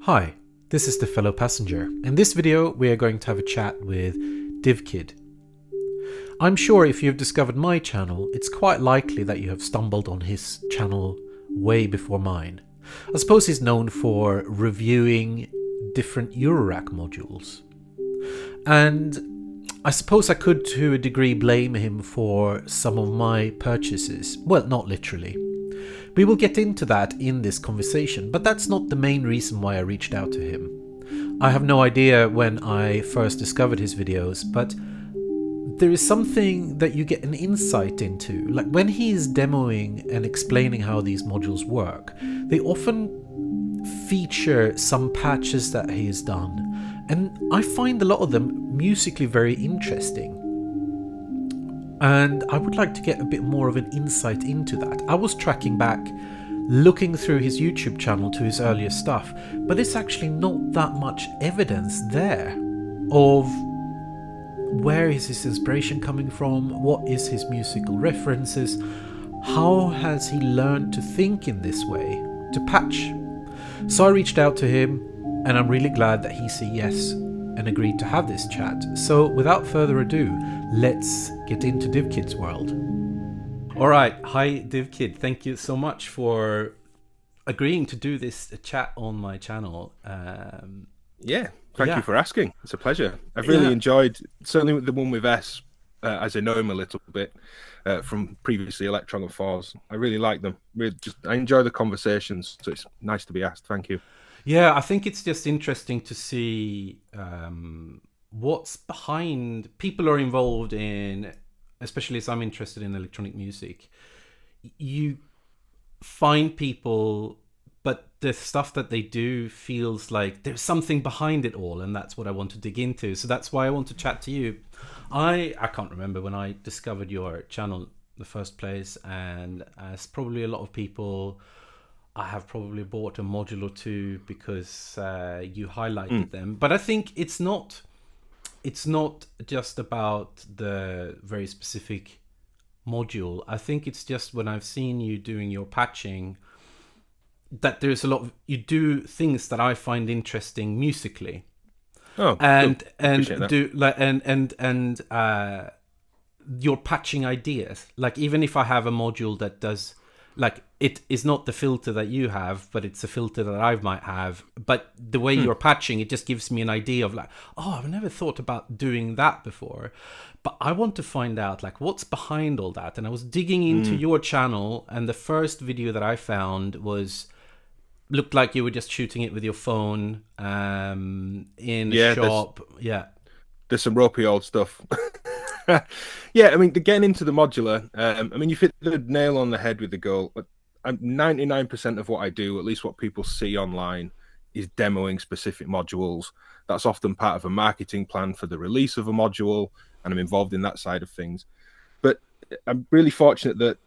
Hi, this is the fellow passenger. In this video, we are going to have a chat with DivKid. I'm sure if you've discovered my channel, it's quite likely that you have stumbled on his channel way before mine. I suppose he's known for reviewing different Eurorack modules. And I suppose I could to a degree blame him for some of my purchases. Well, not literally. We will get into that in this conversation, but that's not the main reason why I reached out to him. I have no idea when I first discovered his videos, but there is something that you get an insight into. Like when he is demoing and explaining how these modules work, they often feature some patches that he has done, and I find a lot of them musically very interesting. And I would like to get a bit more of an insight into that. I was tracking back, looking through his YouTube channel to his earlier stuff, but it's actually not that much evidence there of where is his inspiration coming from, what is his musical references, how has he learned to think in this way, to patch. So I reached out to him, and I'm really glad that he said yes and agreed to have this chat. So without further ado, let's get into DivKid's world. All right, hi DivKid. Thank you so much for agreeing to do this chat on my channel. Thank you for asking. It's a pleasure. I've really enjoyed, certainly the one with S, as I know him a little bit from previously Electron and Fours. I really like them. I enjoy the conversations, so it's nice to be asked. Thank you. Yeah, I think it's just interesting to see what's behind. People are involved in, especially as I'm interested in electronic music, you find people, but the stuff that they do feels like there's something behind it all, and that's what I want to dig into. So that's why I want to chat to you. I can't remember when I discovered your channel in the first place, and as probably a lot of people, I have probably bought a module or two because you highlighted them. But I think it's not just about the very specific module. I think it's just when I've seen you doing your patching that there's a lot of, you do things that I find interesting musically. Oh, and cool. do like and your patching ideas. Like even if I have a module that does, like, it is not the filter that you have, but it's a filter that I might have. But the way you're patching, it just gives me an idea of like, oh, I've never thought about doing that before. But I want to find out like what's behind all that. And I was digging into your channel, and the first video that I found looked like you were just shooting it with your phone in a shop. There's some ropey old stuff. Yeah, I mean, getting into the modular, I mean, you hit the nail on the head with the goal. 99% of what I do, at least what people see online, is demoing specific modules. That's often part of a marketing plan for the release of a module, and I'm involved in that side of things. But I'm really fortunate that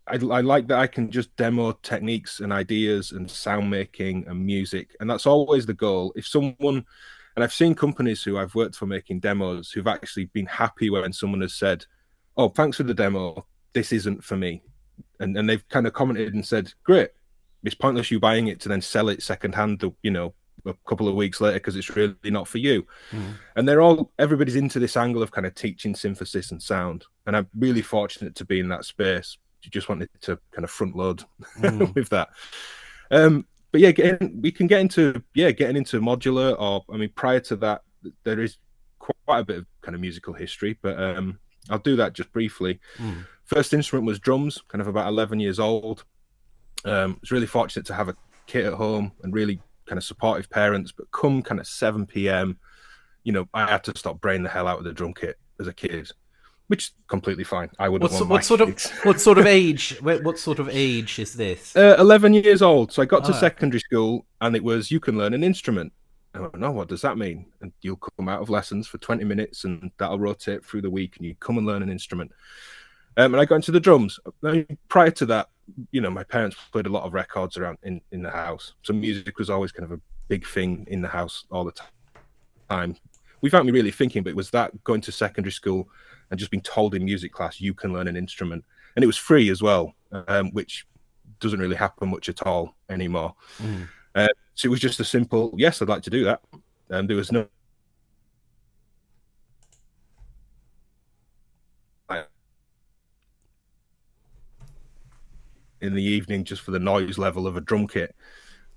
I like that I can just demo techniques and ideas and sound making and music, and that's always the goal. If someone, and I've seen companies who I've worked for making demos who've actually been happy when someone has said, "Oh, thanks for the demo. This isn't for me," and they've kind of commented and said, "Great. It's pointless you buying it to then sell it secondhand, a couple of weeks later because it's really not for you." And everybody's into this angle of kind of teaching synthesis and sound, and I'm really fortunate to be in that space. You just wanted to kind of front load with that. But yeah, we can get into getting into modular, or I mean, prior to that, there is quite a bit of kind of musical history, but I'll do that just briefly. First instrument was drums, kind of about 11 years old. I was really fortunate to have a kit at home and really kind of supportive parents, but come kind of 7 p.m, I had to stop braying the hell out of the drum kit as a kid, which is completely fine. I wouldn't want my kids. What sort of age? What sort of age is this? 11 years old. So I got to secondary school, and it was, you can learn an instrument. I went, no, what does that mean? And you'll come out of lessons for 20 minutes, and that'll rotate through the week, and you come and learn an instrument. And I got into the drums. Prior to that, my parents played a lot of records around in the house. So music was always kind of a big thing in the house all the time. Without me really thinking, but it was that going to secondary school and just being told in music class, you can learn an instrument. And it was free as well, which doesn't really happen much at all anymore. So it was just a simple yes, I'd like to do that. And there was no in the evening just for the noise level of a drum kit.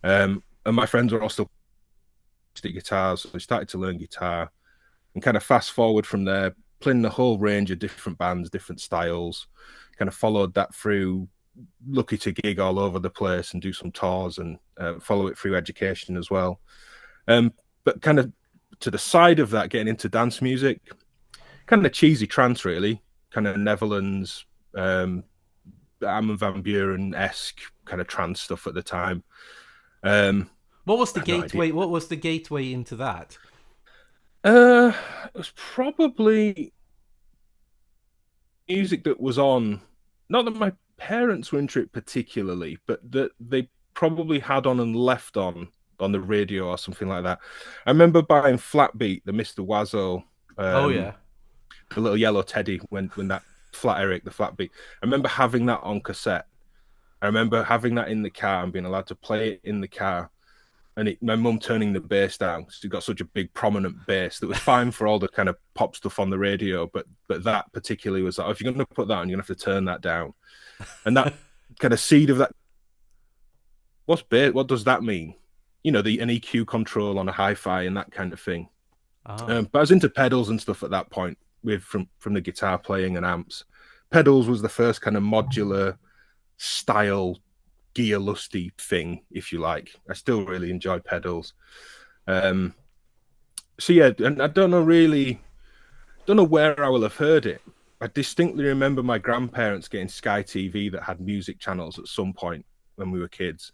And my friends were also guitars, so I started to learn guitar and kind of fast forward from there, playing a whole range of different bands, different styles. Kind of followed that through, lucky to gig all over the place and do some tours and follow it through education as well. But kind of to the side of that, getting into dance music, kind of cheesy trance, really, kind of Netherlands, Armin van Buuren-esque kind of trance stuff at the time. What was the I have no idea. gateway? What was the gateway into that? It was probably music that was on. Not that my parents were into it particularly, but that they probably had on and left on the radio or something like that. I remember buying Flatbeat, the Mr. Wazzo, Oh yeah. the little yellow teddy when that Flat Eric, the Flatbeat. I remember having that on cassette. I remember having that in the car and being allowed to play it in the car. And my mum turning the bass down. So it got such a big prominent bass that was fine for all the kind of pop stuff on the radio, but that particularly was like, oh, if you're going to put that on, you're going to have to turn that down. And that kind of seed of that, what's bass? What does that mean? You know, an EQ control on a hi-fi and that kind of thing. Oh. But I was into pedals and stuff at that point with from the guitar playing and amps. Pedals was the first kind of modular style gear lusty thing, if you like. I still really enjoy pedals. So yeah, and I don't know where I will have heard it. I distinctly remember my grandparents getting Sky TV that had music channels at some point when we were kids,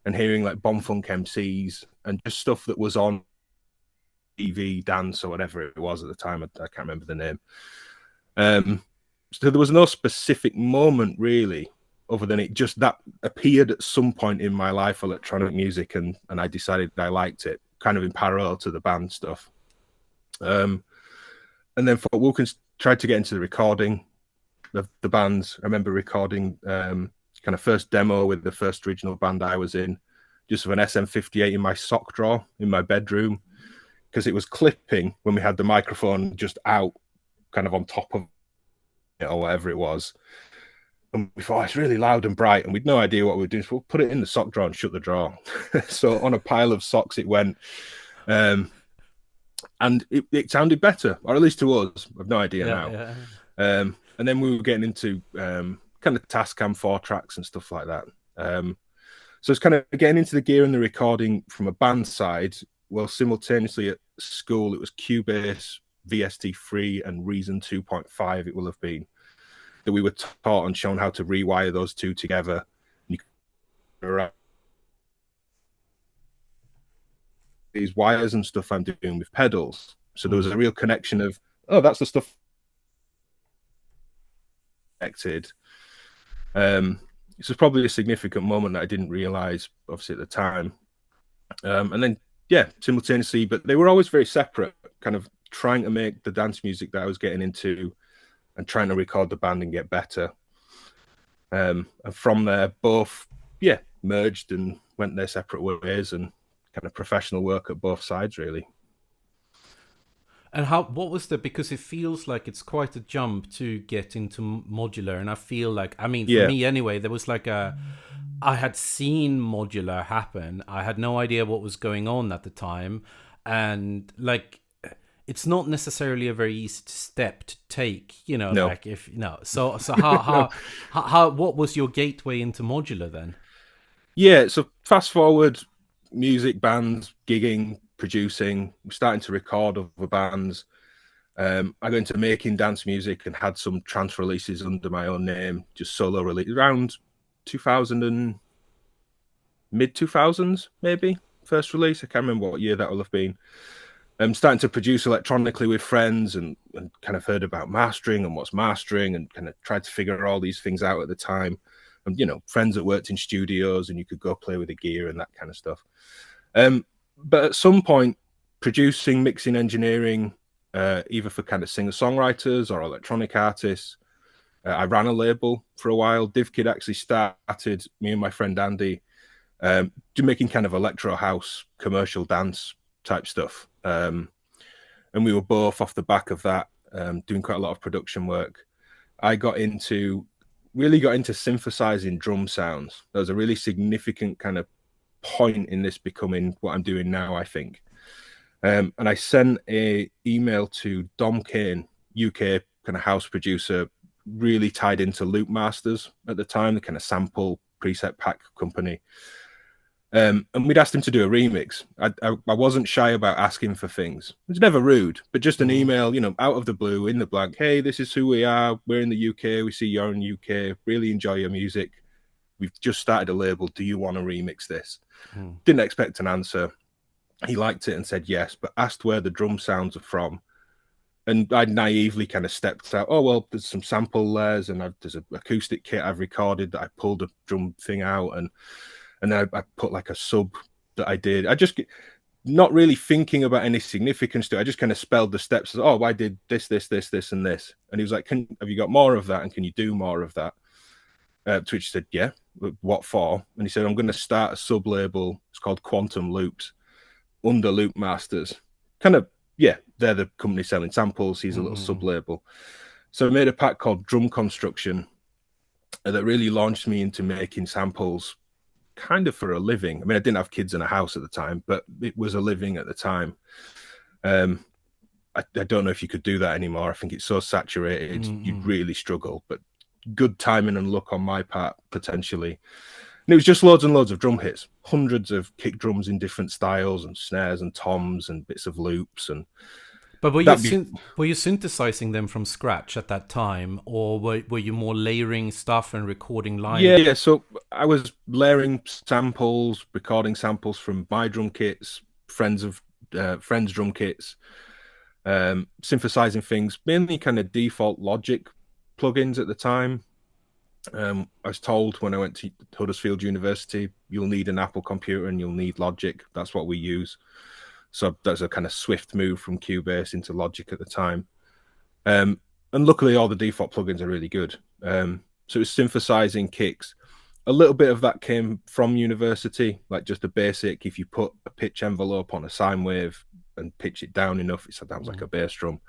and hearing like Bomb-Funk MCs and just stuff that was on TV, dance or whatever it was at the time. I can't remember the name. So there was no specific moment really, other than it just that appeared at some point in my life, electronic music, and I decided I liked it, kind of in parallel to the band stuff. And then for Wilkins tried to get into the recording of the bands. I remember recording kind of first demo with the first original band I was in, just with an SM58 in my sock drawer in my bedroom, because it was clipping when we had the microphone just out, kind of on top of it or whatever it was. And we thought, oh, it's really loud and bright, and we'd no idea what we were doing. So we'll put it in the sock drawer and shut the drawer. So on a pile of socks it went. And it sounded better, or at least to us. I've no idea now. Yeah. And then we were getting into kind of Tascam 4 tracks and stuff like that. So it's kind of getting into the gear and the recording from a band side. Well, simultaneously at school, it was Cubase, VST3, and Reason 2.5, it will have been, that we were taught and shown how to rewire those two together. You could these wires and stuff I'm doing with pedals. So there was a real connection of, oh, that's the stuff connected. This was probably a significant moment that I didn't realize, obviously, at the time. And then, yeah, simultaneously, but they were always very separate, kind of trying to make the dance music that I was getting into and trying to record the band and get better. And from there, both, yeah, merged and went their separate ways, and kind of professional work at both sides, really. And what was the, because it feels like it's quite a jump to get into modular, and I feel like, I mean, for me anyway, there was like I had seen modular happen. I had no idea what was going on at the time, and like, it's not necessarily a very easy step to take, you know, No. like if, no. So how, what was your gateway into modular then? Yeah, so fast forward, music, bands, gigging, producing, starting to record other bands. I got into making dance music and had some trance releases under my own name, just solo release around 2000 and mid 2000s, maybe first release. I can't remember what year that will have been. I'm starting to produce electronically with friends, and kind of heard about mastering and what's mastering, and kind of tried to figure all these things out at the time. And, you know, friends that worked in studios and you could go play with the gear and that kind of stuff. But at some point, producing, mixing, engineering, either for kind of singer-songwriters or electronic artists. I ran a label for a while. DivKid actually started, me and my friend Andy, making kind of electro house, commercial dance type stuff. And we were both off the back of that, doing quite a lot of production work. I really got into synthesizing drum sounds. There was a really significant kind of point in this becoming what I'm doing now, I think. And I sent a email to Dom Kane, UK kind of house producer, really tied into Loop Masters at the time, the kind of sample preset pack company. And we'd asked him to do a remix. I wasn't shy about asking for things. It was never rude, but just an email, out of the blue, in the blank. Hey, this is who we are. We're in the UK. We see you're in the UK. Really enjoy your music. We've just started a label. Do you want to remix this? Didn't expect an answer. He liked it and said yes, but asked where the drum sounds are from. And I naively kind of stepped out. Oh, well, there's some sample layers and there's an acoustic kit I've recorded that I pulled a drum thing out. And then I put like a sub that I did. I just not really thinking about any significance to it. I just kind of spelled the steps as, oh, I did this, this, this, this, and this. And he was like, have you got more of that? And can you do more of that? To which he said, yeah. What for? And he said, I'm going to start a sub label. It's called Quantum Loops under Loop Masters. Kind of, yeah, they're the company selling samples. He's a little sub label. So I made a pack called Drum Construction that really launched me into making samples kind of for a living. I mean, I didn't have kids in a house at the time, but it was a living at the time. I don't know if you could do that anymore. I think it's so saturated, you'd really struggle. But good timing and luck on my part, potentially. And it was just loads and loads of drum hits, hundreds of kick drums in different styles and snares and toms and bits of loops. And but were you synthesizing them from scratch at that time, or were you more layering stuff and recording live? Yeah. So I was layering samples, recording samples from my drum kits, friends' drum kits, synthesizing things, mainly kind of default Logic plugins at the time. I was told when I went to Huddersfield University, you'll need an Apple computer and you'll need Logic. That's what we use. So that's a kind of swift move from Cubase into Logic at the time. And luckily, all the default plugins are really good. So it was synthesizing kicks. A little bit of that came from university, like just a basic. If you put a pitch envelope on a sine wave and pitch it down enough, it sounds like a bass drum.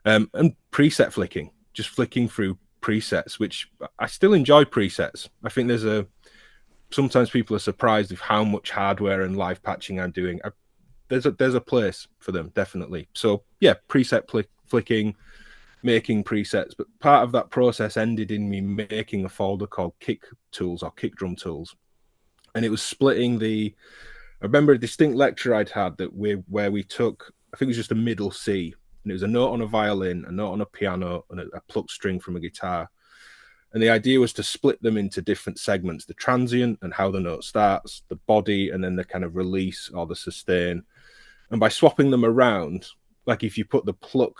And preset flicking, just flicking through presets, which I still enjoy presets. I think sometimes people are surprised with how much hardware and live patching I'm doing. There's a place for them, definitely. So yeah, preset flicking, making presets, but part of that process ended in me making a folder called kick tools or kick drum tools. And it was splitting I remember a distinct lecture I'd had where we took, I think it was just a middle C, and it was a note on a violin, a note on a piano, and a plucked string from a guitar. And the idea was to split them into different segments, the transient and how the note starts, the body, and then the kind of release or the sustain. And by swapping them around, like if you put the pluck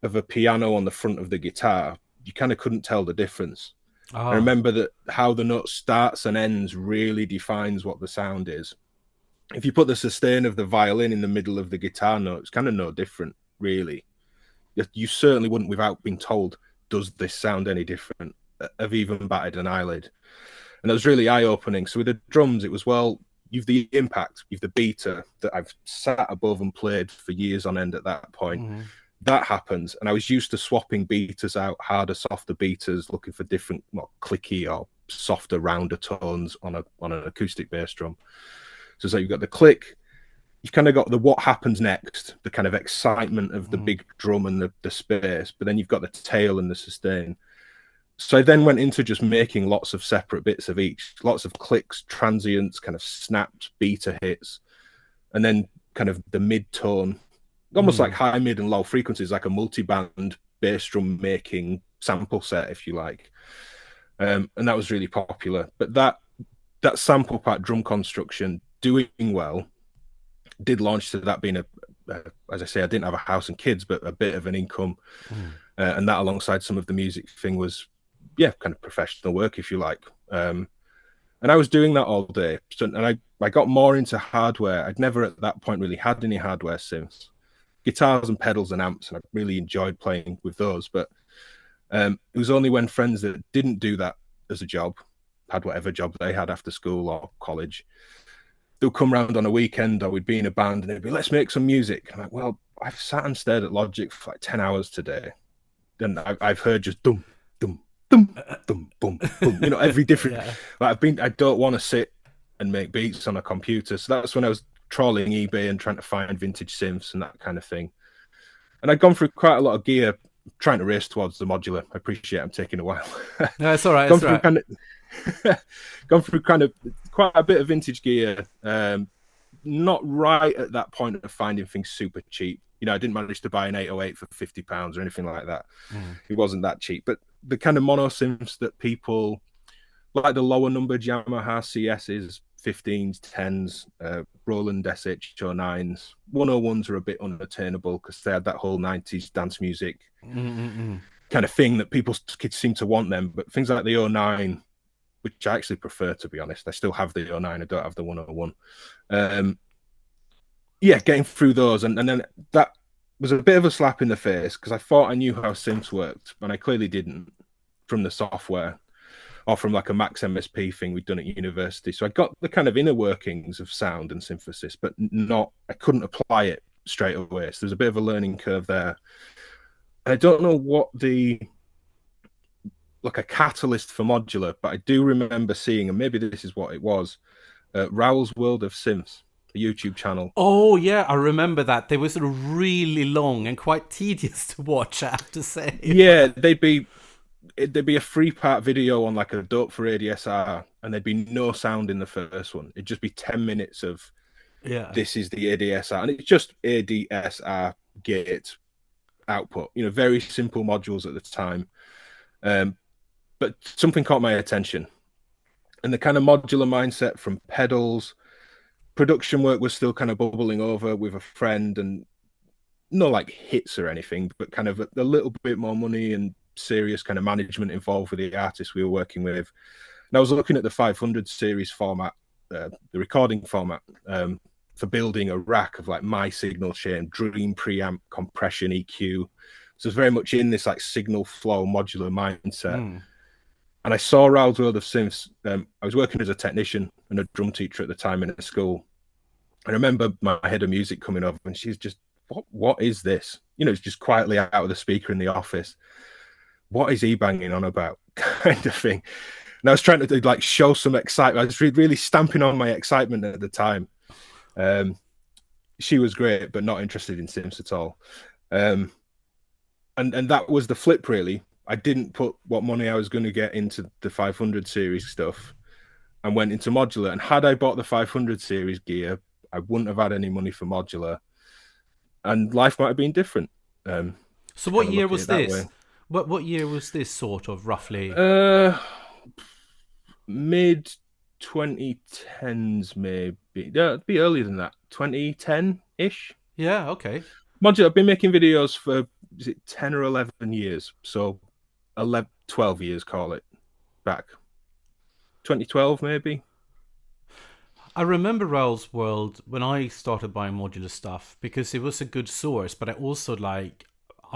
of a piano on the front of the guitar, you kind of couldn't tell the difference. I remember that how the note starts and ends really defines what the sound is. If you put the sustain of the violin in the middle of the guitar note, it's kind of no different, really. You certainly wouldn't, without being told, does this sound any different, have even batted an eyelid. And that was really eye-opening. So with the drums, it was, well, you've the impact, you've the beater that I've sat above and played for years on end at that point. That happens. And I was used to swapping beaters out, harder, softer beaters, looking for different, more clicky or softer, rounder tones on an acoustic bass drum. So you've got the click, you've kind of got the what happens next, the kind of excitement of the big drum and the space, but then you've got the tail and the sustain. So I then went into just making lots of separate bits of each, lots of clicks, transients, kind of snapped beater hits, and then kind of the mid-tone, almost like high, mid, and low frequencies, like a multi-band bass drum making sample set, if you like. And that was really popular. But that sample pack Drum Construction, doing well, did launch to that being as I say, I didn't have a house and kids, but a bit of an income. And that alongside some of the music thing was, yeah, kind of professional work, if you like. And I was doing that all day. And I got more into hardware. I'd never at that point really had any hardware synths. Guitars and pedals and amps, and I really enjoyed playing with those. But it was only when friends that didn't do that as a job had whatever job they had after school or college. They'll come round on a weekend, or we'd be in a band, and they'd be, let's make some music. I'm like, well, I've sat and stared at Logic for like 10 hours today. And I've heard just dum, dum, dum, dum, boom, boom, you know, every different, Yeah. like I don't want to sit and make beats on a computer. So that's when I was trawling eBay and trying to find vintage synths and that kind of thing. And I'd gone through quite a lot of gear trying to race towards the Modular. I appreciate I'm taking a while. No, it's all right. gone It's all through right. kind of gone through kind of quite a bit of vintage gear. Not right at that point of finding things super cheap. You know, I didn't manage to buy an 808 for £50 or anything like that. It wasn't that cheap. But the kind of mono synths that people like, the lower numbered Yamaha CSs, 15s, 10s, Roland SH9s, 101s are a bit unattainable because they had that whole 90s dance music kind of thing that kids seem to want them. But things like the 09, which I actually prefer, to be honest. I still have the 09. I don't have the 101. Yeah, getting through those. And then that was a bit of a slap in the face because I thought I knew how synths worked, and I clearly didn't from the software or from like a Max MSP thing we'd done at university. So I got the kind of inner workings of sound and synthesis, but I couldn't apply it straight away. So there's a bit of a learning curve there. And I don't know what like a catalyst for Modular, but I do remember seeing, and maybe this is what it was, Raoul's World of Synths, a YouTube channel. Oh yeah, I remember that. They were sort of really long and quite tedious to watch, I have to say. Yeah, there'd be a 3-part video on like a dope for ADSR, and there'd be no sound in the first one. It'd just be 10 minutes of this is the ADSR, and it's just ADSR gate output. You know, very simple modules at the time. But something caught my attention, and the kind of modular mindset from pedals, production work was still kind of bubbling over with a friend, and no like hits or anything, but kind of a little bit more money and serious kind of management involved with the artists we were working with. And I was looking at the 500 series format, the recording format, for building a rack of like my signal chain, Dream preamp, compression, EQ. So it's very much in this like signal flow modular mindset. And I saw Raoul's World of Synths. I was working as a technician and a drum teacher at the time in a school. I remember my head of music coming over, and she's just, what is this? You know, it's just quietly out of the speaker in the office. What is he banging on about? Kind of thing. And I was trying to like show some excitement. I was really stamping on my excitement at the time. She was great, but not interested in synths at all. And that was the flip, really. I didn't put what money I was going to get into the 500 series stuff and went into Modular. And had I bought the 500 series gear, I wouldn't have had any money for Modular, and life might have been different. So what year was this? What year was this, sort of, roughly? Mid 2010s, maybe. It'd be earlier than that. 2010-ish. Yeah, okay. Modular, I've been making videos for, is it 10 or 11 years? So 12 years, call it, back. 2012, maybe. I remember Raoul's World when I started buying modular stuff because it was a good source, but I also I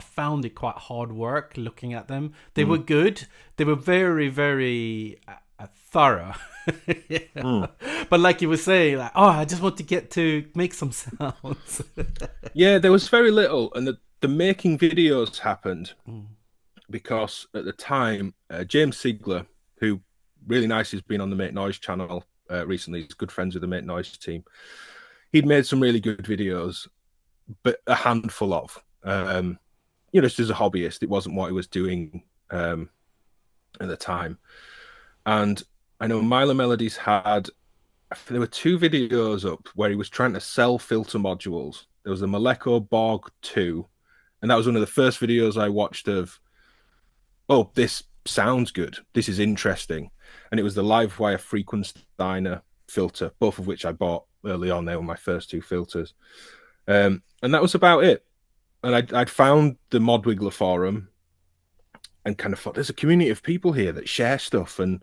found it quite hard work looking at them. They were good. They were very, very thorough. But like you were saying, like, I just want to get to make some sounds. Yeah, there was very little, and the making videos happened because at the time, James Sigler, who really nice, has been on the Make Noise channel recently. He's good friends with the Make Noise team. He'd made some really good videos, but a handful of, just as a hobbyist, it wasn't what he was doing at the time. And I know Milo Melodies there were 2 videos up where he was trying to sell filter modules. There was the Maleko Borg 2, and that was one of the first videos I watched of, oh, this sounds good, this is interesting. And it was the Livewire Frequensteiner filter, both of which I bought early on. They were my first 2 filters. And that was about it. And I'd found the Modwiggler forum and kind of thought, there's a community of people here that share stuff, and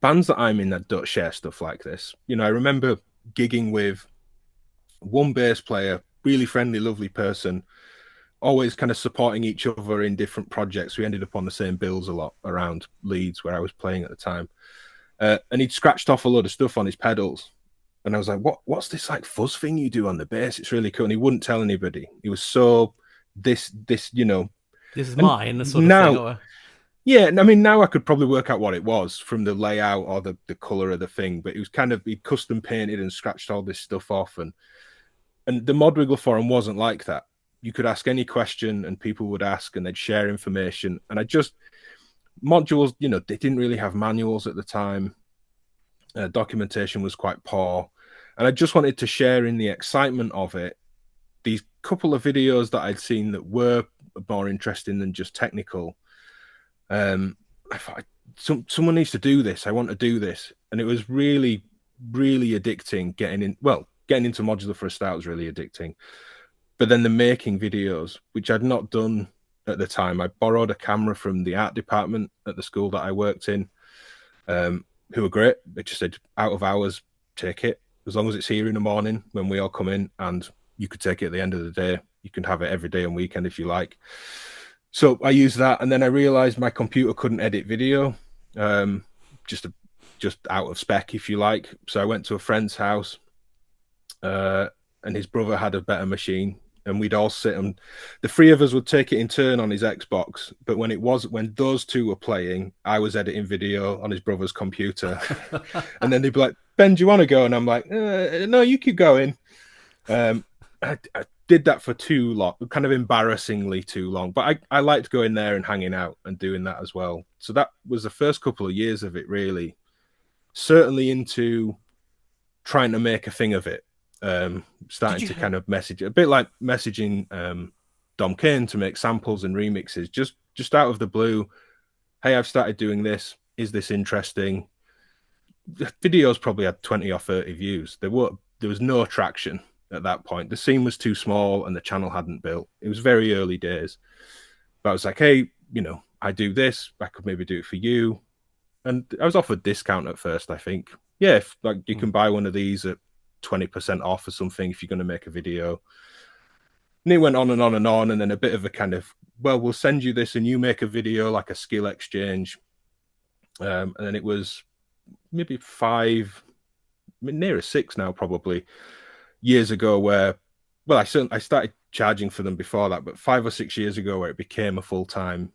bands that I'm in that don't share stuff like this. You know, I remember gigging with one bass player, really friendly, lovely person, always kind of supporting each other in different projects. We ended up on the same bills a lot around Leeds, where I was playing at the time. And he'd scratched off a load of stuff on his pedals. And I was like, what's this like fuzz thing you do on the bass? It's really cool. And he wouldn't tell anybody. He was so this, you know. This is And mine, the sort of thing. now, Or yeah, I mean, now I could probably work out what it was from the layout or the color of the thing, but it was kind of, he custom painted and scratched all this stuff off. And the Mod Wiggle forum wasn't like that. You could ask any question and people would ask and they'd share information. And modules, you know, they didn't really have manuals at the time. Documentation was quite poor. And I just wanted to share in the excitement of it these couple of videos that I'd seen that were more interesting than just technical. I thought, someone needs to do this. I want to do this. And it was really, really addicting getting into Modular for a start was really addicting. But then the making videos, which I'd not done at the time, I borrowed a camera from the art department at the school that I worked in, who were great. They just said, out of hours, take it. As long as it's here in the morning when we all come in, and you could take it at the end of the day. You can have it every day and weekend if you like. So I used that, and then I realized my computer couldn't edit video, just out of spec, if you like. So I went to a friend's house, and his brother had a better machine, and we'd all sit and the three of us would take it in turn on his Xbox. But when those two were playing, I was editing video on his brother's computer. And then they'd be like, Ben, do you want to go? And I'm like, no, you keep going. I did that for too long, kind of embarrassingly too long. But I liked going there and hanging out and doing that as well. So that was the first couple of years of it, really. Certainly into trying to make a thing of it. Starting to kind of message, a bit like messaging Dom Kane to make samples and remixes, just out of the blue. Hey, I've started doing this. Is this interesting? The videos probably had 20 or 30 views. There was no traction at that point. The scene was too small and the channel hadn't built. It was very early days. But I was like, hey, you know, I do this. I could maybe do it for you. And I was offered discount at first, I think. Yeah, if, like, you can buy one of these at 20% off or something if you're going to make a video. And it went on and on and on. And then a bit of a kind of, well, we'll send you this and you make a video, like a skill exchange. And then it was maybe 5, nearer 6 now, probably, years ago, where, well, I started charging for them before that, but 5 or 6 years ago, where it became a full-time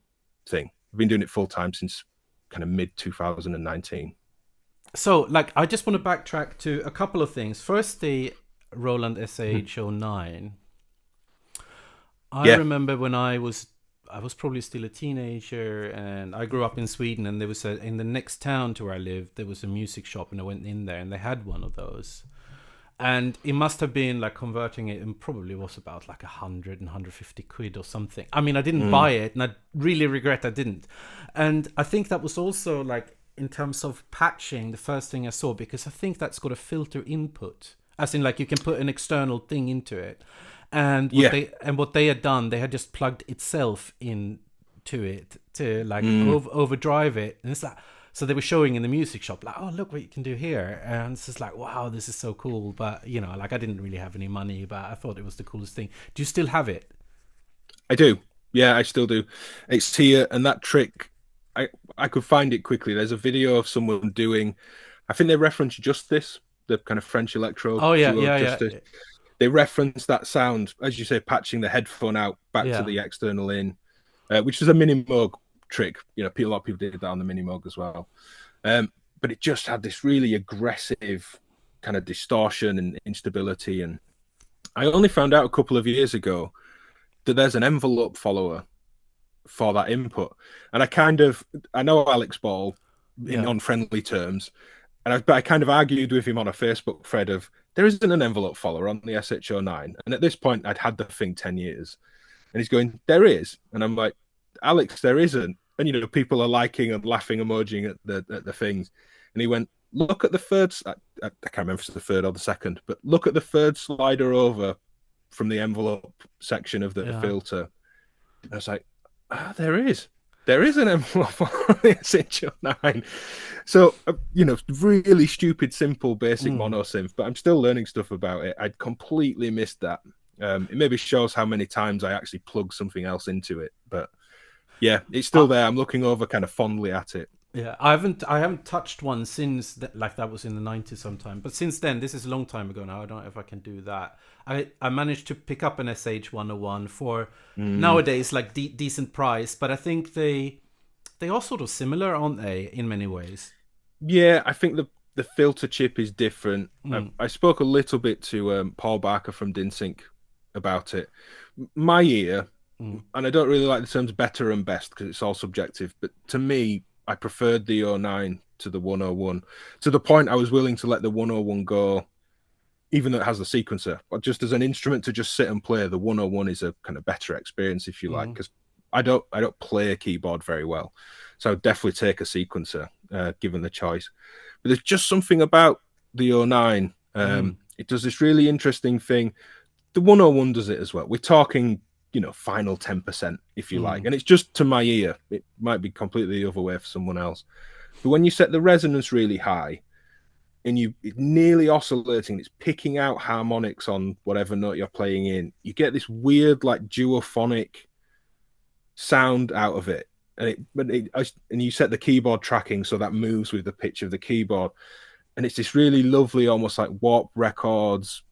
thing. I've been doing it full-time since kind of mid 2019. So, like, I just want to backtrack to a couple of things. First, the Roland SH9. I remember when I was probably still a teenager, and I grew up in Sweden, and there was in the next town to where I lived, there was a music shop, and I went in there and they had one of those. And it must have been like converting it, and probably was about like 150 quid or something. I mean, I didn't buy it, and I really regret I didn't. And I think that was also like, in terms of patching, the first thing I saw, because I think that's got a filter input, as in like you can put an external thing into it. And what they had done, they had just plugged itself into it to like overdrive it. And it's like, so they were showing in the music shop, like, oh, look what you can do here. And it's just like, wow, this is so cool. But, you know, like, I didn't really have any money, but I thought it was the coolest thing. Do you still have it? I do. Yeah, I still do. It's here, and that trick, I could find it quickly. There's a video of someone doing, I think they reference Justice, the kind of French electro. Oh, yeah, Justice. They reference that sound, as you say, patching the headphone out back to the external in, which is a Minimoog trick. You know, a lot of people did that on the Minimoog as well. But it just had this really aggressive kind of distortion and instability. And I only found out a couple of years ago that there's an envelope follower for that input. And I know Alex Ball on friendly terms. And I kind of argued with him on a Facebook thread of, there isn't an envelope follower on the SH9. And at this point, I'd had the thing 10 years. And he's going, there is. And I'm like, Alex, there isn't. And, you know, people are liking and laughing, emojiing at the things. And he went, look at the third, I can't remember if it's the third or the second, but look at the third slider over from the envelope section of the filter. And I was like, there is. There is an envelope on the SH9. So, you know, really stupid, simple, basic mono synth, but I'm still learning stuff about it. I'd completely missed that. It maybe shows how many times I actually plug something else into it. But yeah, it's still there. I'm looking over kind of fondly at it. Yeah, I haven't touched one since like that was in the 90s sometime. But since then, this is a long time ago now. I don't know if I can do that. I managed to pick up an SH101 for Mm. nowadays like decent price, but I think they are sort of similar, aren't they, in many ways? Yeah, I think the filter chip is different. Mm, I spoke a little bit to Paul Barker from DinSync about it. My ear, mm, and I don't really like the terms better and best because it's all subjective, but to me, I preferred the oh 09 to the 101 to the point I was willing to let the 101 go, even though it has the sequencer. But just as an instrument to just sit and play, the 101 is a kind of better experience, if you like, mm, because I don't play a keyboard very well. So I'd definitely take a sequencer given the choice. But there's just something about the oh 09. mm, It does this really interesting thing. The 101 does it as well. We're talking, final 10%, if you like. mm. And it's just to my ear. It might be completely the other way for someone else. But when you set the resonance really high and it's nearly oscillating, it's picking out harmonics on whatever note you're playing in, you get this weird, like, duophonic sound out of it. And you set the keyboard tracking so that moves with the pitch of the keyboard. And it's this really lovely, almost like Warp Records.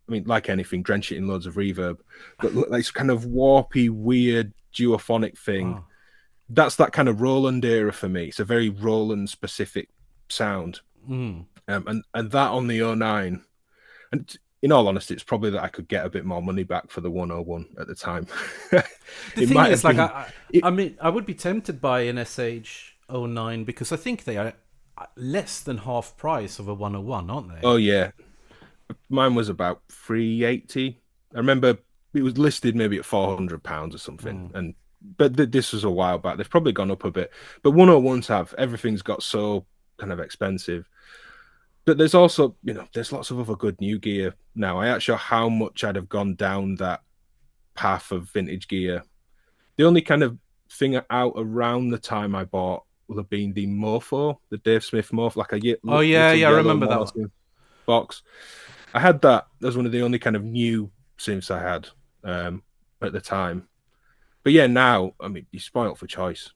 I mean, like anything, drench it in loads of reverb, but it's kind of warpy, weird, duophonic thing. Wow. That's that kind of Roland era for me. It's a very Roland specific sound, Mm. and that on the oh 09. And in all honesty, it's probably that I could get a bit more money back for the 101 at the time. The It thing might is, have like, been. It, I mean, I would be tempted by an SH09 because I think they are less than half price of a 101, aren't they? oh yeah, mine was about 380. I remember it was listed maybe at £400 or something, Mm. and but this was a while back. They've probably gone up a bit, but 101s have everything's got so kind of expensive. But there's also, there's lots of other good new gear now. I ain't sure how much I'd have gone down that path of vintage gear. The only kind of thing out around the time I bought will have been the Morpho, the Dave Smith Morpho, like a Oh yeah, little yeah, I yellow remember that one. monosynth box. I had that as one of the only kind of new synths I had at the time. But yeah, now, I mean, you're spoiled for choice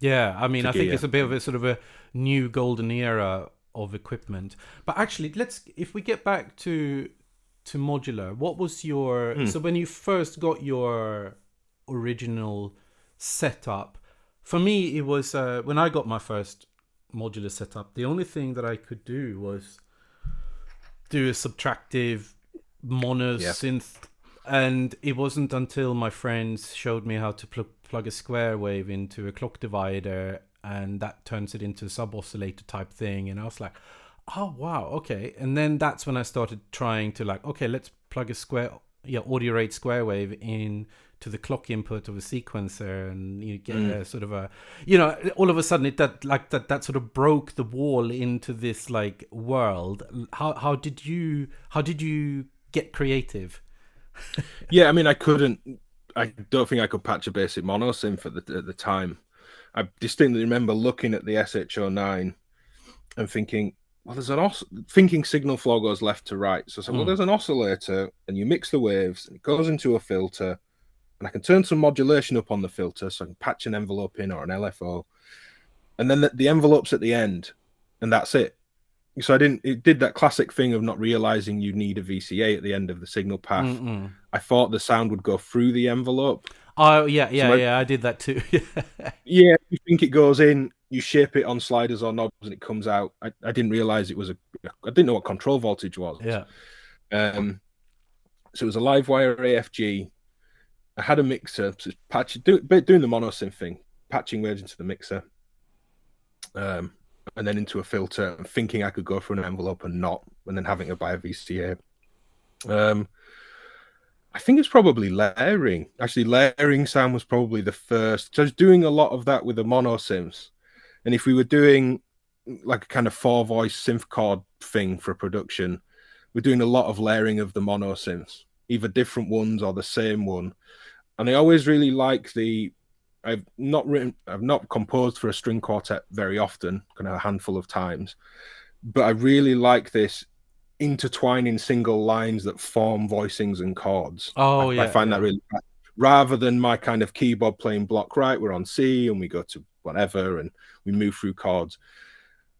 Yeah, I mean, for I think gear. it's a bit of a sort of a new golden era of equipment. But actually, if we get back to modular, what was your Mm, so when you first got your original setup? For me, it was when I got my first modular setup. The only thing that I could do was do a subtractive mono yeah. synth, and it wasn't until my friends showed me how to plug a square wave into a clock divider, and that turns it into a sub oscillator type thing, and I was like, oh wow, okay. And then that's when I started trying to, like, okay, let's plug a audio rate square wave in to the clock input of a sequencer, and you get Mm. a sort of a, all of a sudden that sort of broke the wall into this like world. How did you get creative? Yeah, I mean, I don't think I could patch a basic mono synth at the time. I distinctly remember looking at the SH09 and thinking, well, thinking signal flow goes left to right. So I said, well, Mm, there's an oscillator, and you mix the waves, and it goes into a filter, and I can turn some modulation up on the filter, so I can patch an envelope in or an LFO, and then the envelope's at the end, and that's it. So it did that classic thing of not realizing you need a VCA at the end of the signal path. mm. I thought the sound would go through the envelope. Oh yeah, So yeah, yeah. I did that too. yeah, you think it goes in, you shape it on sliders or knobs, and it comes out. I didn't realize it was I didn't know what control voltage was. Yeah. Um, so it was a live wire AFG. I had a mixer, so it's doing the monosynth thing, patching waves into the mixer, um, and then into a filter, and thinking I could go for an envelope and not, and then having to buy a VCA. Um, I think it's probably layering. Actually, layering sound was probably the first. So I was doing a lot of that with the mono synths. And if we were doing like a kind of four voice synth chord thing for production, we're doing a lot of layering of the mono synths, either different ones or the same one. And I always really like I've not composed for a string quartet very often, kind of a handful of times, but I really like this intertwining single lines that form voicings and chords. I Oh find that yeah. really, rather than my kind of keyboard playing block, right, we're on C and we go to whatever, and we move through chords.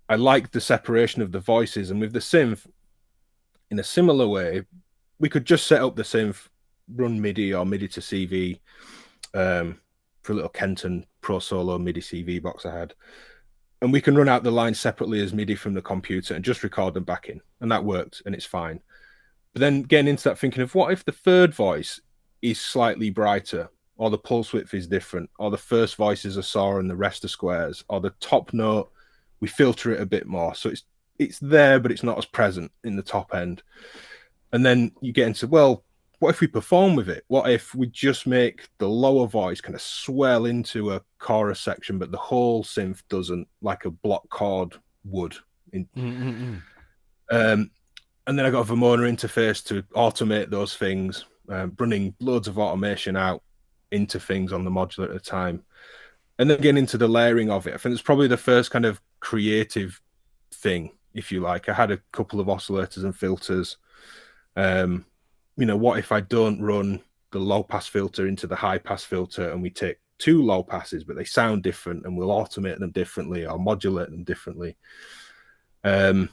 I like the separation of the voices, and with the synth, in a similar way, we could just set up the synth, run MIDI or MIDI to CV for a little Kenton Pro Solo MIDI CV box I had. And we can run out the lines separately as MIDI from the computer and just record them back in. And that worked, and it's fine. But then getting into that thinking of what if the third voice is slightly brighter, or the pulse width is different, or the first voice is a saw and the rest are squares, or the top note, we filter it a bit more. So it's there, but it's not as present in the top end. And then you get into, well, what if we perform with it? What if we just make the lower voice kind of swell into a chorus section, but the whole synth doesn't, like a block chord would? And then I got a Vermona interface to automate those things, running loads of automation out into things on the modular at the time. And then getting into the layering of it. I think it's probably the first kind of creative thing, if you like. I had a couple of oscillators and filters. What if I don't run the low pass filter into the high pass filter, and we take two low passes, but they sound different, and we'll automate them differently or modulate them differently. And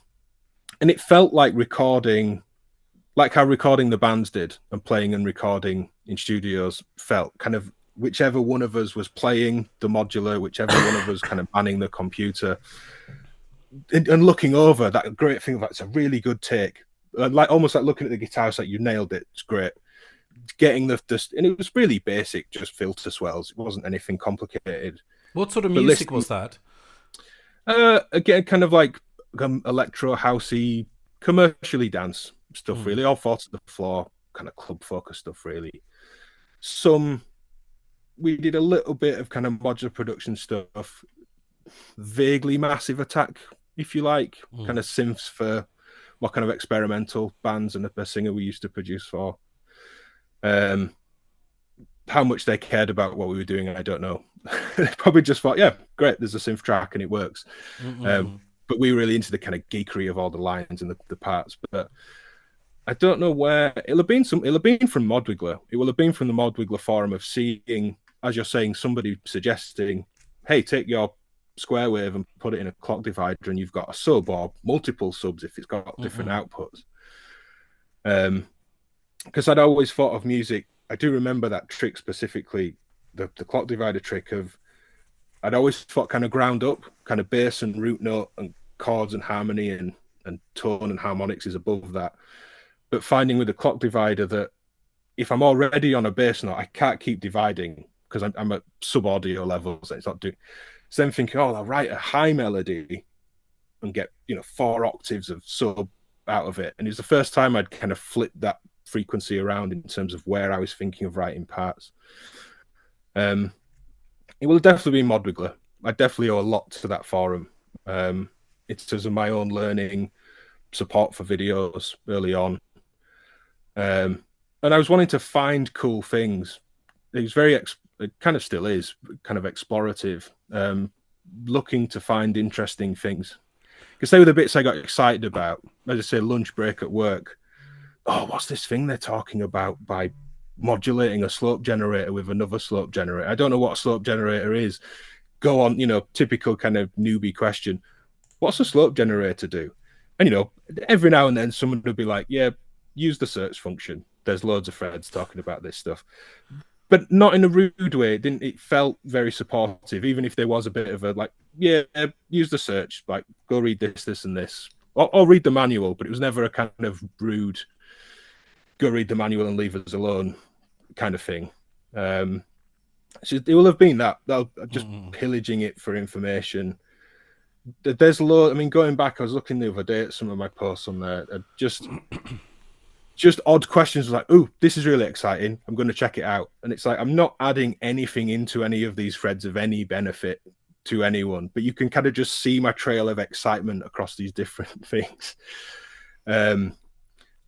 it felt like recording, like how recording the bands did, and playing and recording in studios felt kind of, whichever one of us was playing the modular, whichever one of us kind of manning the computer, and looking over that great thing of like, it's a really good take. Like almost like looking at the guitar, it's like you nailed it. It's great. Getting the and it was really basic, just filter swells. It wasn't anything complicated. What sort of music was that? Again, kind of like electro housey, commercially dance stuff. Really, all four to the floor, kind of club focus stuff. Really, we did a little bit of kind of modular production stuff, vaguely Massive Attack, if you like, kind of synths for what kind of experimental bands, and a singer we used to produce for. How much they cared about what we were doing, I don't know. They probably just thought, yeah, great, there's a synth track and it works. But we were really into the kind of geekery of all the lines and the parts. But I don't know where it'll have been from Modwiggler. It will have been from the Modwiggler forum of seeing, as you're saying, somebody suggesting, hey, take your square wave and put it in a clock divider, and you've got a sub or multiple subs if it's got different outputs. Because I'd always thought of music, I do remember that trick specifically, the clock divider trick of, I'd always thought kind of ground up, kind of bass and root note and chords and harmony and tone and harmonics is above that. But finding with the clock divider that if I'm already on a bass note, I can't keep dividing because I'm at sub audio levels. It's not doing. So then thinking, oh, I'll write a high melody and get 4 octaves of sub out of it. And it was the first time I'd kind of flipped that frequency around in terms of where I was thinking of writing parts. It will definitely be Modwiggler. I definitely owe a lot to that forum. It's because of my own learning, support for videos early on. And I was wanting to find cool things. It was it kind of still is, kind of explorative, looking to find interesting things. Because they were the bits I got excited about. As I say, lunch break at work. Oh, what's this thing they're talking about by modulating a slope generator with another slope generator? I don't know what a slope generator is. Go on, typical kind of newbie question. What's a slope generator do? And, every now and then someone would be like, yeah, use the search function. There's loads of threads talking about this stuff. But not in a rude way. It felt very supportive, even if there was a bit of a like, yeah, use the search, like go read this and this. Or read the manual, but it was never a kind of rude, go read the manual and leave us alone kind of thing. So it will have been that. Just pillaging it for information. There's a lot. I mean, going back, I was looking the other day at some of my posts on there. Just odd questions like, "Oh, this is really exciting. I'm going to check it out." And it's like I'm not adding anything into any of these threads of any benefit to anyone, but you can kind of just see my trail of excitement across these different things. And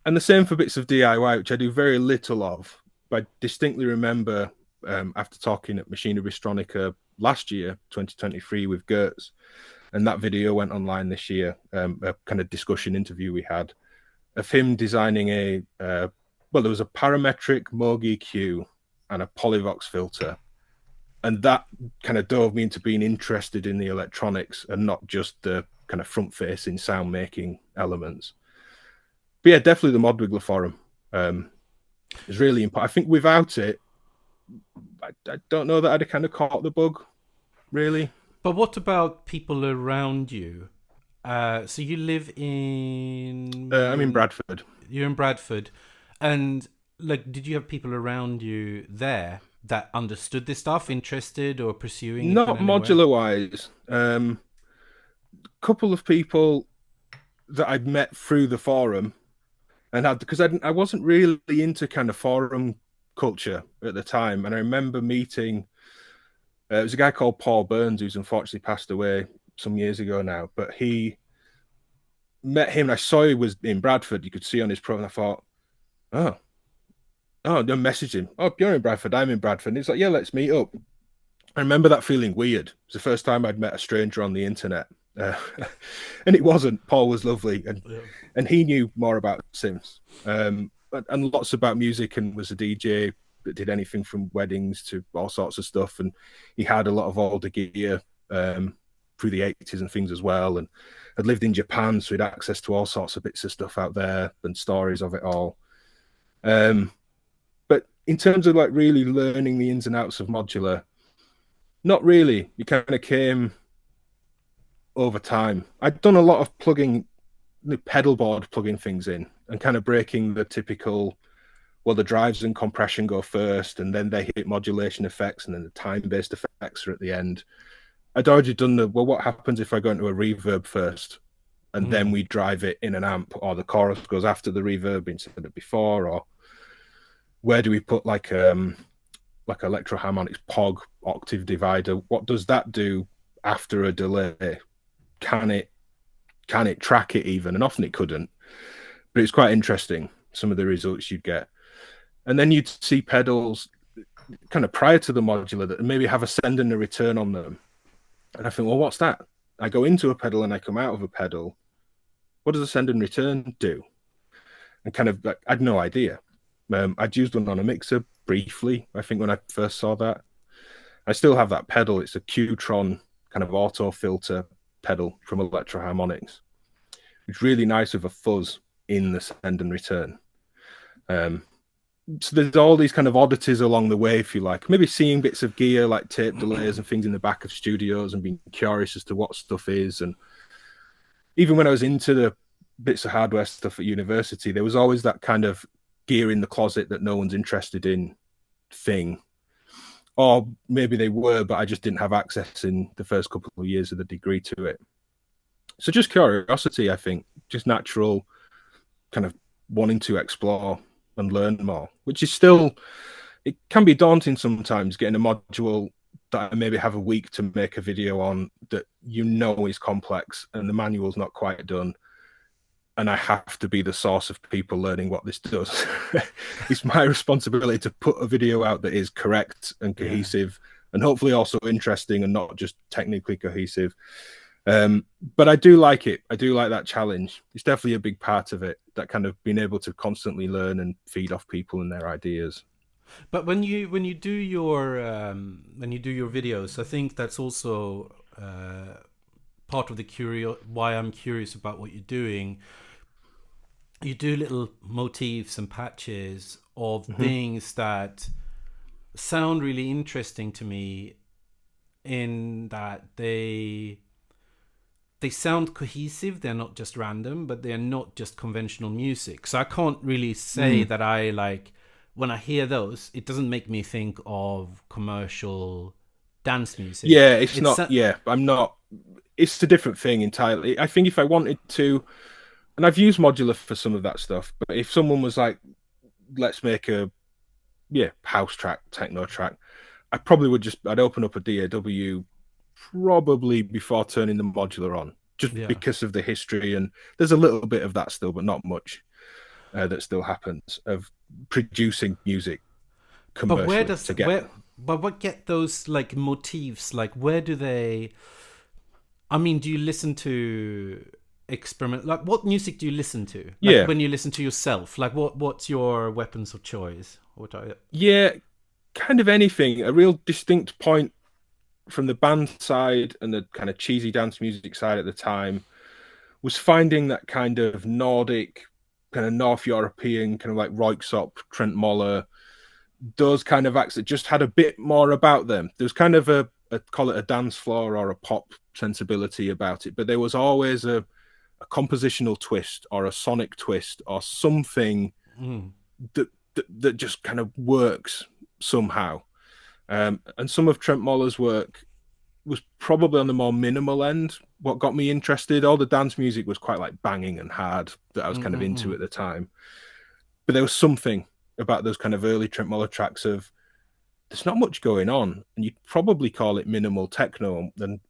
the same for bits of DIY, which I do very little of. But I distinctly remember after talking at Machinery Bistronica last year, 2023, with Gertz, and that video went online this year, a kind of discussion interview we had of him designing there was a parametric Moog EQ and a Polyvox filter. and that kind of dove me into being interested in the electronics and not just the kind of front-facing sound-making elements. But yeah, definitely the Modular forum is really important. I think without it, I don't know that I'd have kind of caught the bug, really. But what about people around you? So you live I'm in in Bradford. you're in Bradford, and like, did you have people around you there that understood this stuff, interested or pursuing it in Not any way? modular-wise. Couple of people that I'd met through the forum and had because I wasn't really into kind of forum culture at the time, and I remember meeting. It was a guy called Paul Burns who's unfortunately passed away some years ago now, but he met him and I saw he was in Bradford. You could see on his profile. And I thought, oh, oh, don't message him. Oh, you're in Bradford. I'm in Bradford. And he's like, yeah, let's meet up. I remember that feeling weird. It was the first time I'd met a stranger on the internet. Uh, and it wasn't. Paul was lovely, Yeah. and he knew more about Sims, and lots about music, and was a DJ that did anything from weddings to all sorts of stuff. And he had a lot of older gear through the 80s and things as well. And had lived in Japan, so he'd access to all sorts of bits of stuff out there and stories of it all. But in terms of like really learning the ins and outs of modular, not really. You kind of came over time. I'd done a lot of plugging the pedal board, plugging things in and kind of breaking the typical, well, the drives and compression go first and then they hit modulation effects and then the time-based effects are at the end. I'd already done the, well, what happens if I go into a reverb first and then we drive it in an amp, or the chorus goes after the reverb instead of before, or where do we put like electro harmonics POG octave divider? What does that do after a delay? Can it track it even? And often it couldn't, but it's quite interesting some of the results you'd get. And then you'd see pedals kind of prior to the modular that maybe have a send and a return on them, and I think, well, what's that? I go into a pedal and I come out of a pedal. What does a send and return do? And kind of like, I had no idea. I'd used one on a mixer briefly, I think, when I first saw that. I still have that pedal. It's a Qtron kind of auto filter pedal from Electro Harmonics. It's really nice with a fuzz in the send and return. So there's all these kind of oddities along the way, if you like. Maybe seeing bits of gear like tape delays and things in the back of studios and being curious as to what stuff is. And even when I was into the bits of hardware stuff at university, there was always that kind of gear in the closet that no one's interested in thing. Or maybe they were, but I just didn't have access in the first couple of years of the degree to it. So just curiosity, I think, just natural kind of wanting to explore and learn more, which is still, it can be daunting sometimes getting a module that I maybe have a week to make a video on that you know is complex and the manual's not quite done. And I have to be the source of people learning what this does. It's my responsibility to put a video out that is correct and cohesive and hopefully also interesting and not just technically cohesive. But I do like it. I do like that challenge. It's definitely a big part of it, that kind of being able to constantly learn and feed off people and their ideas. But when you do your videos, I think that's also part of the why I'm curious about what you're doing. You do little motifs and patches of things that sound really interesting to me, in that they sound cohesive. They're not just random, but they're not just conventional music. So I can't really say that I like, when I hear those, it doesn't make me think of commercial dance music. Yeah, it's not. Yeah, I'm not. It's a different thing entirely. I think if I wanted to, and I've used Modular for some of that stuff, but if someone was like, let's make a house track, techno track, I probably would I'd open up a DAW probably before turning the Modular on, just because of the history. And there's a little bit of that still, but not much that still happens of producing music commercially. But what get those like motifs? Like, where do they? I mean, do you listen to experiment? Like, what music do you listen to? Like, when you listen to yourself, like what's your weapons of choice? What are you? Yeah, kind of anything. A real distinct point from the band side and the kind of cheesy dance music side at the time was finding that kind of Nordic, kind of North European, kind of like Röyksopp, Trent Moller, those kind of acts that just had a bit more about them. There was kind of a call it a dance floor or a pop sensibility about it, but there was always a compositional twist or a sonic twist or something that just kind of works somehow. And some of Trent Moller's work was probably on the more minimal end. What got me interested, all the dance music was quite like banging and hard that I was kind of into at the time. But there was something about those kind of early Trent Moller tracks of there's not much going on, and you'd probably call it minimal techno. And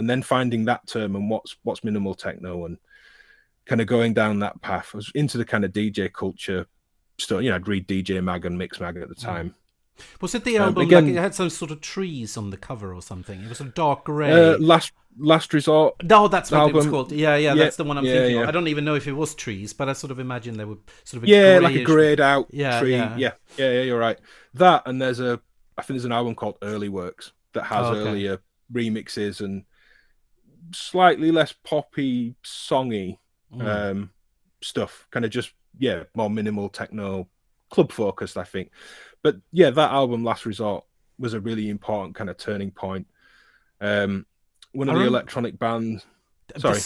then finding that term and what's minimal techno and kind of going down that path. I was into the kind of DJ culture stuff. You know, I'd read DJ Mag and Mix Mag at the time. Was it the album again, like it had some sort of trees on the cover or something? It was a dark grey. Last Resort. No, that's what album. It was called. Yeah, that's the one I'm thinking of. I don't even know if it was trees, but I sort of imagine they were sort of like a greyed out tree. Yeah, you're right. That, and I think there's an album called Early Works that has earlier remixes and slightly less poppy, songy stuff. Kind of just more minimal techno, club focused, I think. But yeah, that album, Last Resort, was a really important kind of turning point. One of the electronic bands. Sorry.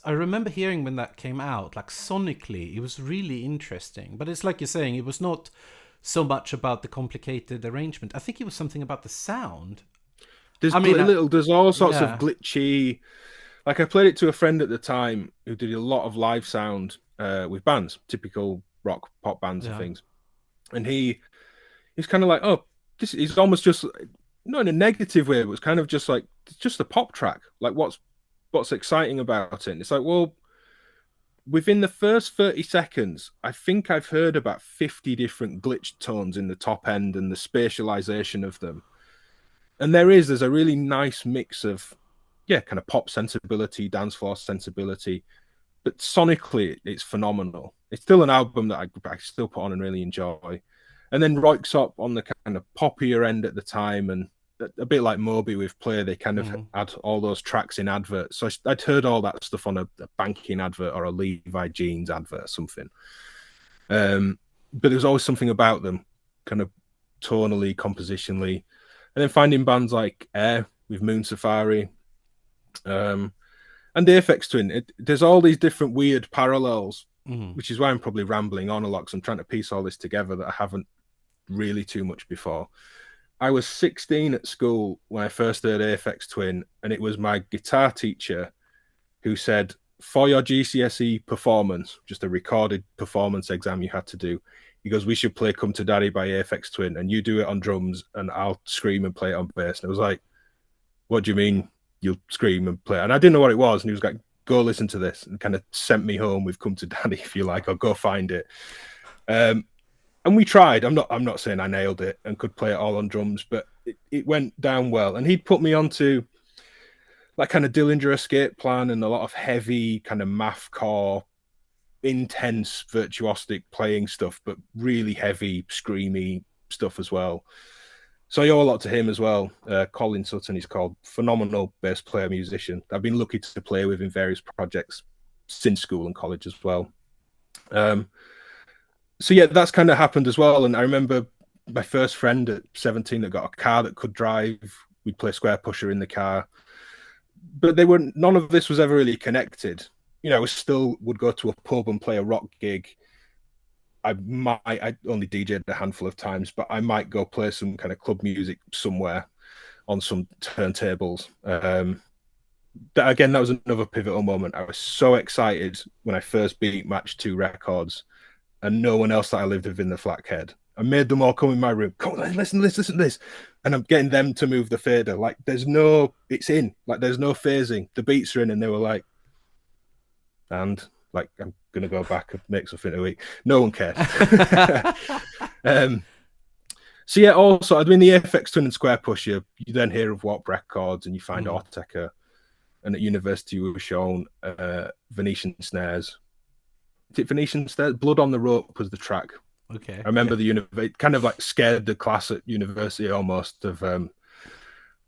I remember hearing when that came out, like sonically, it was really interesting. But it's like you're saying, it was not so much about the complicated arrangement. I think it was something about the sound. There's all sorts of glitchy. Like I played it to a friend at the time who did a lot of live sound with bands, typical rock pop bands and things. And he's kind of like, this is almost just not in a negative way, but it's kind of just like it's just a pop track. Like what's exciting about it? And it's like, well, within the first 30 seconds, I think I've heard about 50 different glitch tones in the top end and the spatialization of them. And there's a really nice mix of kind of pop sensibility, dance floor sensibility, but sonically it's phenomenal. It's still an album that I still put on and really enjoy. And then Röyksopp on the kind of poppier end at the time, and a bit like Moby with Play, they kind of had all those tracks in adverts. So I'd heard all that stuff on a banking advert or a Levi jeans advert or something. But there's always something about them, kind of tonally, compositionally. And then finding bands like Air with Moon Safari, and the Aphex Twin. There's all these different weird parallels, which is why I'm probably rambling on a lot, because I'm trying to piece all this together that I haven't really too much before. I was 16 at school when I first heard Aphex Twin, and it was my guitar teacher who said, for your GCSE performance, just a recorded performance exam you had to do, he goes, we should play Come to Daddy by Aphex Twin, and you do it on drums, and I'll scream and play it on bass. And I was like, what do you mean you'll scream and play? And I didn't know what it was, and he was like, go listen to this, and kind of sent me home with Come to Daddy, if you like, or go find it. And we tried. I'm not saying I nailed it and could play it all on drums, but it went down well. And he'd put me onto like kind of Dillinger Escape Plan and a lot of heavy kind of mathcore, intense virtuosic playing stuff, but really heavy, screamy stuff as well. So I owe a lot to him as well. Colin Sutton, he's called. Phenomenal bass player, musician. I've been lucky to play with in various projects since school and college as well. So yeah, that's kind of happened as well. And I remember my first friend at 17 that got a car that could drive. We'd play Square Pusher in the car. But none of this was ever really connected. You know, I still would go to a pub and play a rock gig. I only DJ'd a handful of times, but I might go play some kind of club music somewhere on some turntables. That was another pivotal moment. I was so excited when I first beat Match 2 Records, and no one else that I lived with in the Flackhead. I made them all come in my room. Come on, listen to this. And I'm getting them to move the fader. Like, it's in. Like, there's no phasing. The beats are in, and they were like, and like, I'm going to go back and make something to eat. No one cared. So yeah, also, I mean, the Aphex Twin and Square Pusher, you then hear of Warp Records, and you find Autechre, and at university we were shown Venetian Snares. Is it Venetian Snares? Blood on the Rope was the track. Okay. I remember it kind of like scared the class at university almost of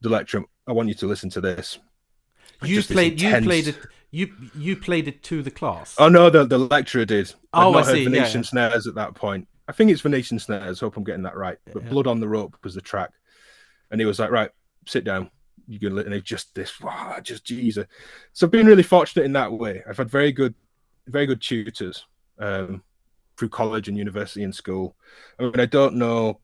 the lecturer, I want you to listen to this. You Just this played intense. it. You played it to the class. Oh no, the lecturer did. I'd Oh, I not heard see. Yeah, Venetian yeah. snares at that point. I think it's Venetian snares. Hope I'm getting that right. But Yeah. Blood on the Rope was the track, and he was like, "Right, sit down. You're gonna," and it just this, wow, just Jesus. So I've been really fortunate in that way. I've had very good tutors through college and university and school. I mean, I don't know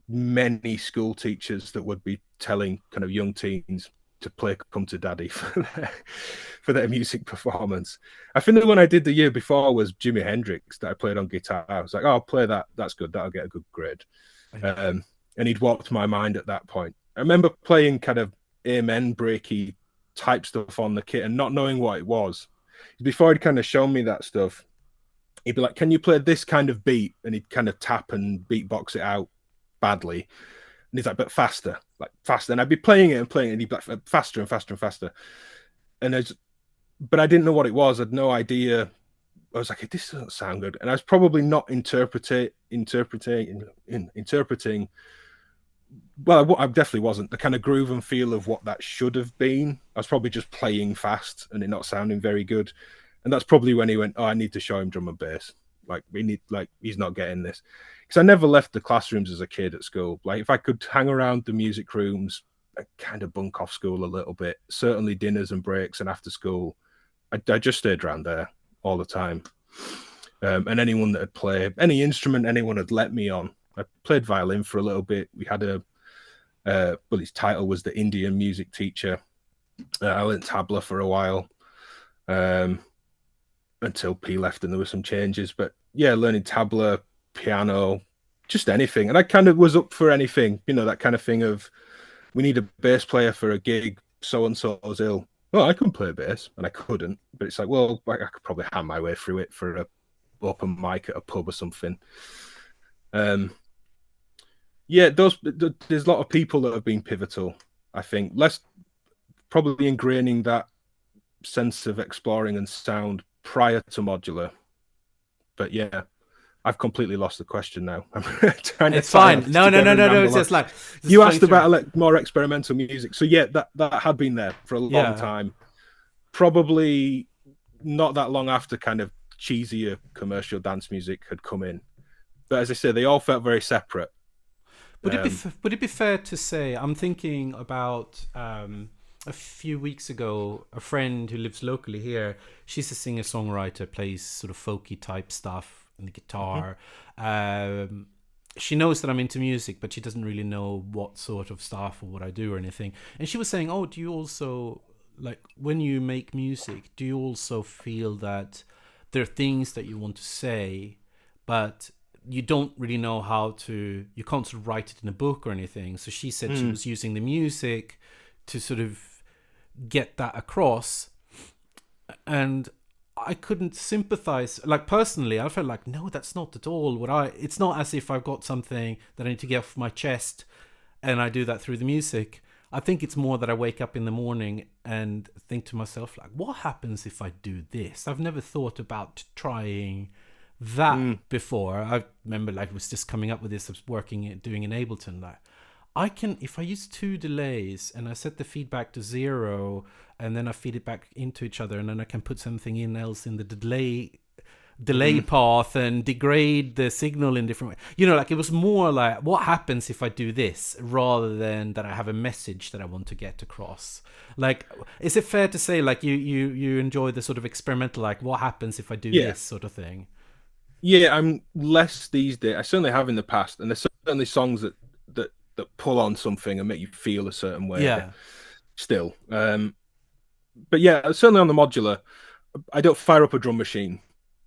many school teachers that would be telling kind of young teens to play Come to Daddy for their music performance. I think the one I did the year before was Jimi Hendrix that I played on guitar. I was like, oh, I'll play that. That's good. That'll get a good grade. And he'd warped my mind at that point. I remember playing kind of amen breaky type stuff on the kit and not knowing what it was. Before he'd kind of shown me that stuff, he'd be like, can you play this kind of beat? And he'd kind of tap and beatbox it out badly. And he's like, but faster, like faster. And I'd be playing it, and he'd be like, faster and faster and faster. But I didn't know what it was. I had no idea. I was like, this doesn't sound good. And I was probably not interpreting. Well, I definitely wasn't the kind of groove and feel of what that should have been. I was probably just playing fast and it not sounding very good. And that's probably when he went, oh, I need to show him drum and bass. He's not getting this. Because I never left the classrooms as a kid at school. Like, if I could hang around the music rooms, I kind of bunk off school a little bit. Certainly dinners and breaks and after school, I just stayed around there all the time. And anyone that had played any instrument anyone had let me on. I played violin for a little bit. We had his title was the Indian music teacher. I learned tabla for a while. Until P left and there were some changes. But yeah, learning tabla, piano, just anything. And I kind of was up for anything, that kind of thing of, we need a bass player for a gig, so-and-so was ill. Well, I couldn't play bass, and I couldn't. But it's like, well, I could probably hand my way through it for a open mic at a pub or something. Yeah, there's a lot of people that have been pivotal, I think. Less probably ingraining that sense of exploring and sound prior to Modular. But yeah, I've completely lost the question now. I'm trying It's fine. No. It's just like you asked about more experimental music. So yeah, that had been there for a long time. Probably not that long after kind of cheesier commercial dance music had come in. But as I say, they all felt very separate. Would it be fair to say, I'm thinking about a few weeks ago, a friend who lives locally here, she's a singer-songwriter, plays sort of folky type stuff on the guitar. Mm-hmm. She knows that I'm into music, but she doesn't really know what sort of stuff or what I do or anything. And she was saying, oh, do you also, like, when you make music, do you also feel that there are things that you want to say, but you don't really know you can't sort of write it in a book or anything. So she said she was using the music to sort of get that across. And I couldn't sympathize. Like, personally, I felt like, no, that's not at all it's not as if I've got something that I need to get off my chest and I do that through the music. I think it's more that I wake up in the morning and think to myself, like, what happens if I do this? I've never thought about trying that before. I remember, like, was just coming up with this. I was doing in Ableton. Like, if I use 2 delays and I set the feedback to 0 and then I feed it back into each other, and then I can put something else in the delay path and degrade the signal in different ways. Like, it was more like, what happens if I do this, rather than that I have a message that I want to get across. Like, is it fair to say, like, you enjoy the sort of experimental, like, what happens if I do this sort of thing? Yeah, I'm less these days. I certainly have in the past, and there's certainly songs that pull on something and make you feel a certain way. Yeah. Still, but yeah, certainly on the Modular, I don't fire up a drum machine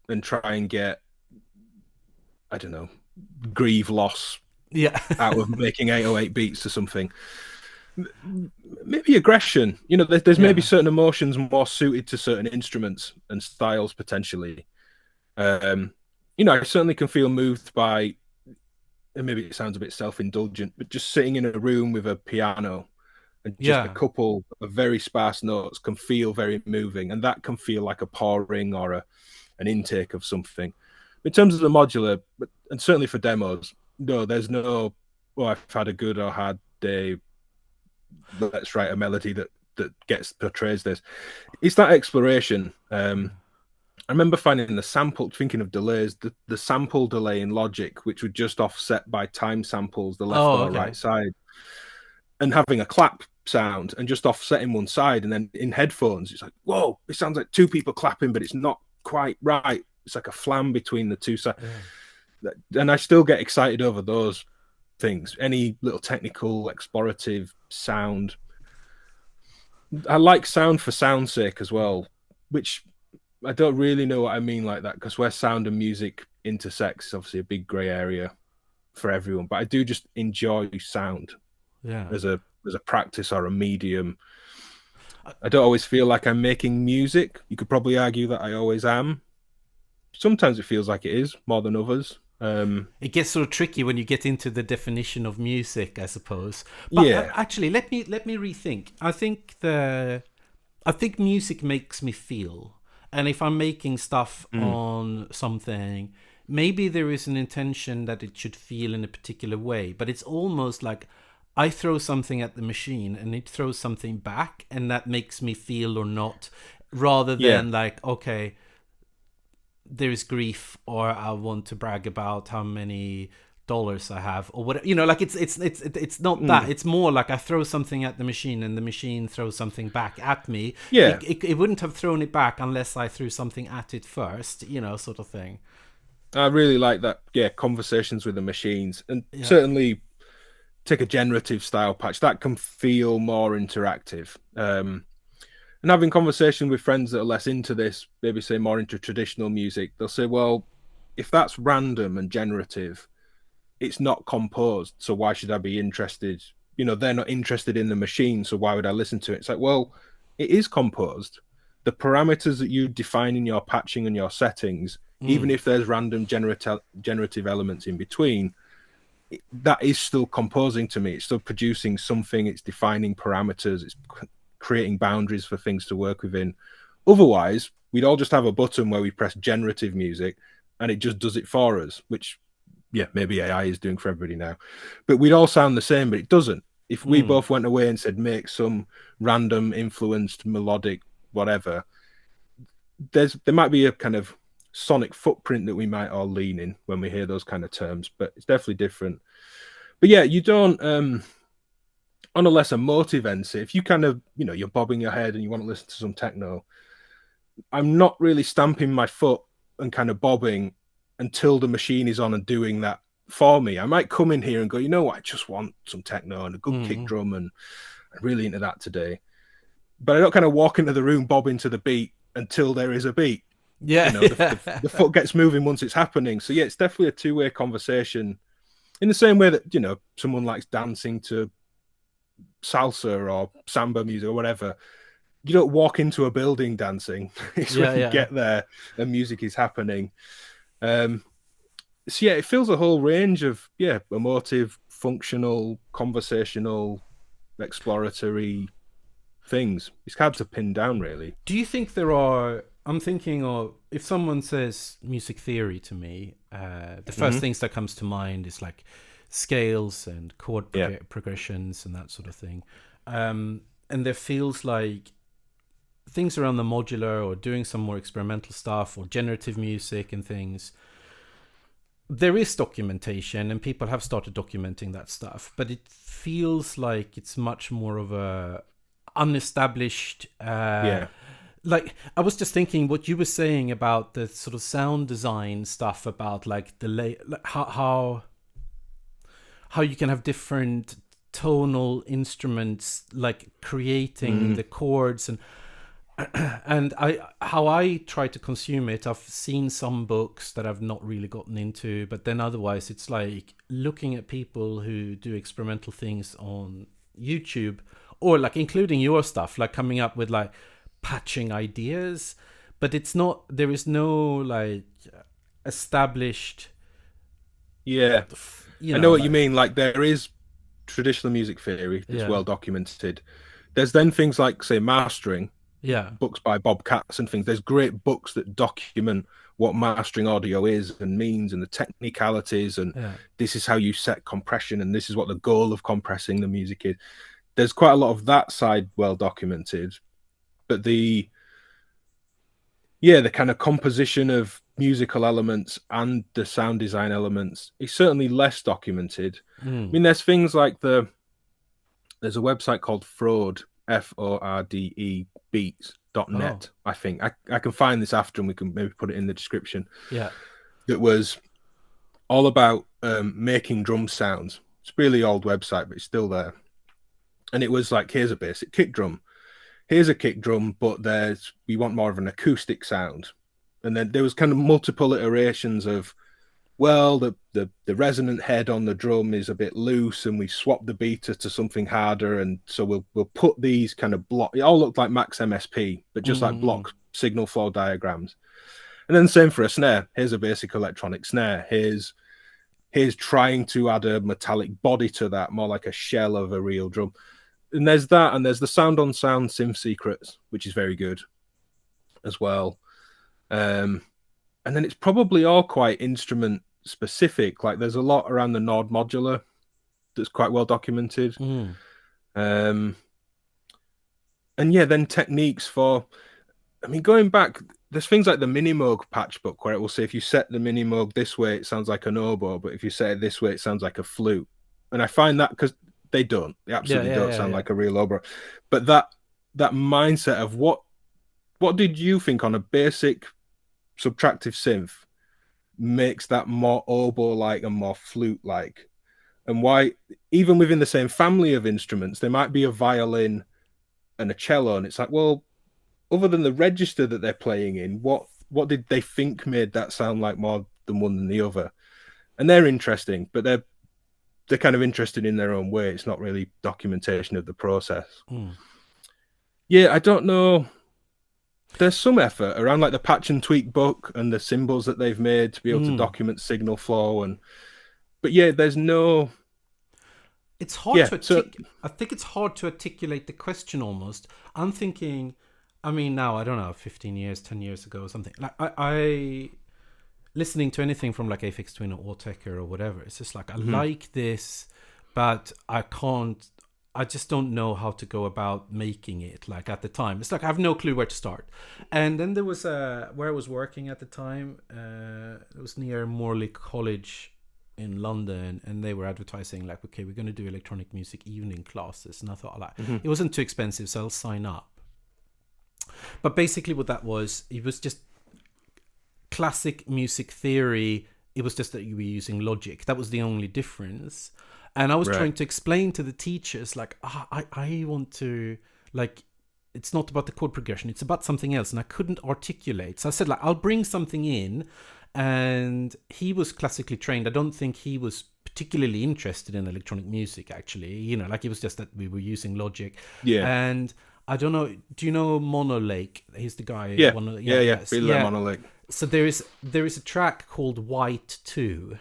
and try and get, I don't know, grieve loss out of making 808 beats or something. Maybe aggression. There's maybe certain emotions more suited to certain instruments and styles potentially. I certainly can feel moved by, and maybe it sounds a bit self-indulgent, but just sitting in a room with a piano and just a couple of very sparse notes can feel very moving, and that can feel like a pouring or an intake of something. In terms of the Modular, and certainly for demos, no, there's no, I've had a good or hard day. let's write a melody that portrays this. It's that exploration. I remember finding the sample, thinking of delays, the sample delay in Logic, which would just offset by time samples, the left Oh, or okay. right side, and having a clap sound and just offsetting one side. And then in headphones, it's like, whoa, it sounds like two people clapping, but it's not quite right. It's like a flam between the two sides. Yeah. And I still get excited over those things. Any little technical, explorative sound. I like sound for sound's sake as well, which I don't really know what I mean like that, because where sound and music intersects is obviously a big grey area for everyone. But I do just enjoy sound Yeah. as a practice or a medium. Uh, I don't always feel like I'm making music. You could probably argue that I always am. Sometimes it feels like it is more than others. It gets sort of tricky when you get into the definition of music, I suppose. But Yeah. actually, let me rethink. I think music makes me feel, and if I'm making stuff Mm. on something, maybe there is an intention that it should feel in a particular way. But it's almost like I throw something at the machine and it throws something back, and that makes me feel or not, rather Yeah. than like, okay, there is grief, or I want to brag about how many dollars I have, or whatever. Like it's not that. Mm. It's more like I throw something at the machine, and the machine throws something back at me. Yeah. It wouldn't have thrown it back unless I threw something at it first. Sort of thing. I really like that. Yeah. Conversations with the machines. And Yeah. certainly take a generative style patch that can feel more interactive. And having conversation with friends that are less into this, maybe say more into traditional music, they'll say, well, if that's random and generative, it's not composed. So why should I be interested? They're not interested in the machine. So why would I listen to it? It's like, well, it is composed. The parameters that you define in your patching and your settings, even Mm. if there's random generative elements in between, that is still composing to me. It's still producing something. It's defining parameters. It's creating boundaries for things to work within. Otherwise, we'd all just have a button where we press generative music and it just does it for us, which, yeah, maybe AI is doing for everybody now. But we'd all sound the same, but it doesn't. If we Mm. both went away and said, make some random influenced melodic whatever, there might be a kind of sonic footprint that we might all lean in when we hear those kind of terms, but it's definitely different. But yeah, you don't on a less emotive end, say if you kind of, you're bobbing your head and you want to listen to some techno, I'm not really stamping my foot and kind of bobbing until the machine is on and doing that for me. I might come in here and go, you know what, I just want some techno and a good kick Mm. drum, and I'm really into that today. But I don't kind of walk into the room bobbing to the beat until there is a beat. Yeah. The foot gets moving once it's happening. So yeah, it's definitely a two-way conversation. In the same way that, someone likes dancing to salsa or samba music or whatever, you don't walk into a building dancing. It's Yeah. when you Yeah. get there and music is happening. So yeah, it fills a whole range of emotive, functional, conversational, exploratory things. It's hard to pin down, really. Do you think there are? I'm thinking of, if someone says music theory to me, the first things that comes to mind is like scales and chord progressions and that sort of thing. And there feels like things around the modular, or doing some more experimental stuff, or generative music and things. There is documentation, and people have started documenting that stuff, but it feels like it's much more of a unestablished. Like, I was just thinking what you were saying about the sort of sound design stuff, about like how you can have different tonal instruments, like creating the chords, and how I try to consume it. I've seen some books that I've not really gotten into, but then otherwise it's like looking at people who do experimental things on YouTube, or like including your stuff, like coming up with like patching ideas, but it's not, there is no like established, I know what you mean. Like, there is traditional music theory that's well documented. There's then things like, say, mastering, books by Bob Katz and things. There's great books that document what mastering audio is and means, and the technicalities, and this is how you set compression, and this is what the goal of compressing the music is. there's quite a lot of that side well documented, but the kind of composition of musical elements and the sound design elements is certainly less documented. I Mm. mean, there's things like there's a website called Frode, Forde Oh, beats.net. I think I can find this after and we can maybe put it in the description. yeah. That was all about making drum sounds. It's a really old website, but it's still there. And it was like, here's a basic kick drum. Here's a kick drum, but we want more of an acoustic sound. And then there was kind of multiple iterations of, well, the resonant head on the drum is a bit loose, and we swap the beater to something harder, and so we'll put these kind of block. It all looked like Max MSP, but just like Mm-mm. block signal flow diagrams. And then same for a snare. Here's a basic electronic snare. Here's trying to add a metallic body to that, more like a shell of a real drum. And there's that, and there's the Sound on Sound Synth Secrets, which is very good as well. And then it's probably all quite instrument specific. Like there's a lot around the Nord Modular that's quite well documented. Mm. And yeah, then techniques for, I mean, going back, there's things like the Minimoog patch book where it will say if you set the Minimoog this way, it sounds like an oboe, but if you set it this way, it sounds like a flute. And I find that because they Yeah, absolutely yeah, don't yeah, sound yeah. like a real oboe. But that mindset of what did you think on a basic subtractive synth makes that more oboe-like and more flute-like, and why even within the same family of instruments there might be a violin and a cello, and it's like, well, other than the register that they're playing in, what did they think made that sound like more than one than the other? And they're interesting, but they're kind of interested in their own way. It's not really documentation of the process. Mm. Yeah, I don't know. There's some effort around like the patch and tweak book and the symbols that they've made to be able to Mm. document signal flow, and but yeah, there's no, It's hard yeah, to so I think it's hard to articulate the question almost. I'm thinking, I mean, now, I don't know, 15 years, 10 years ago or something. Like, I listening to anything from like Aphex Twin or Autecher or whatever, it's just like, I mhm, like this, but I just don't know how to go about making it. Like at the time, it's like I have no clue where to start. And then there was where I was working at the time. It was near Morley College in London, and they were advertising like, okay, we're going to do electronic music evening classes. And I thought, like, mhm, it wasn't too expensive, so I'll sign up. But basically, what that was, it was just classic music theory. It was just that you were using Logic. That was the only difference. And I was right, trying to explain to the teachers, like, I want to, like, it's not about the chord progression, it's about something else. And I couldn't articulate. So I said, like, I'll bring something in. And he was classically trained. I don't think he was particularly interested in electronic music, actually. You know, like, it was just that we were using Logic. yeah, And I don't know, do you know Mono Lake? He's the guy, yeah, one of, yeah, yeah, yeah, yes, really yeah. monolith. So there is a track called White 2.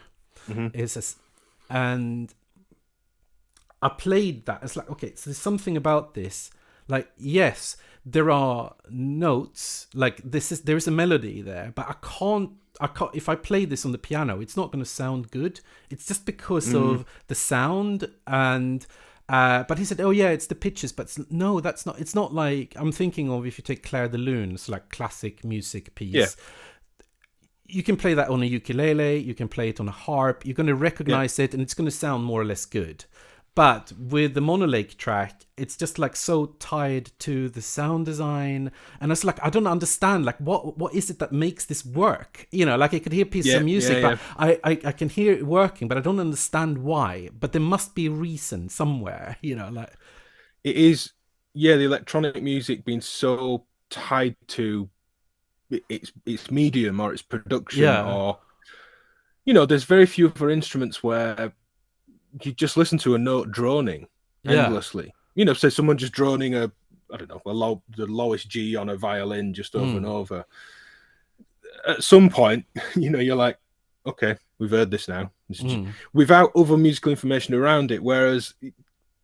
Mm-hmm. And I played that. It's like, okay, so there's something about this. Like, yes, there are notes. Like, there is a melody there, but I can't. If I play this on the piano, it's not going to sound good. It's just because of the sound. And but he said, oh yeah, it's the pitches. But no, that's not. It's not like I'm thinking of, if you take Claire de Lune, it's like classic music Yeah, piece. You can play that on a ukulele, you can play it on a harp, you're going to yeah, recognize it, and it's going to sound more or less good. But with the Monolake track, it's just like so tied to the sound design, and it's like, I don't understand, like, what is it that makes this work? You know, like, I could hear pieces yeah, of yeah, music, yeah. but I can hear it working, but I don't understand why. But there must be a reason somewhere, you know, like, It is, yeah, the electronic music being so tied to its medium or its production, yeah, or there's very few other instruments where you just listen to a note droning yeah, endlessly. Say someone just droning I don't know, the lowest G on a violin just over and mm, over. At some point, you're like, okay, we've heard this now. mm, Without other musical information around it. Whereas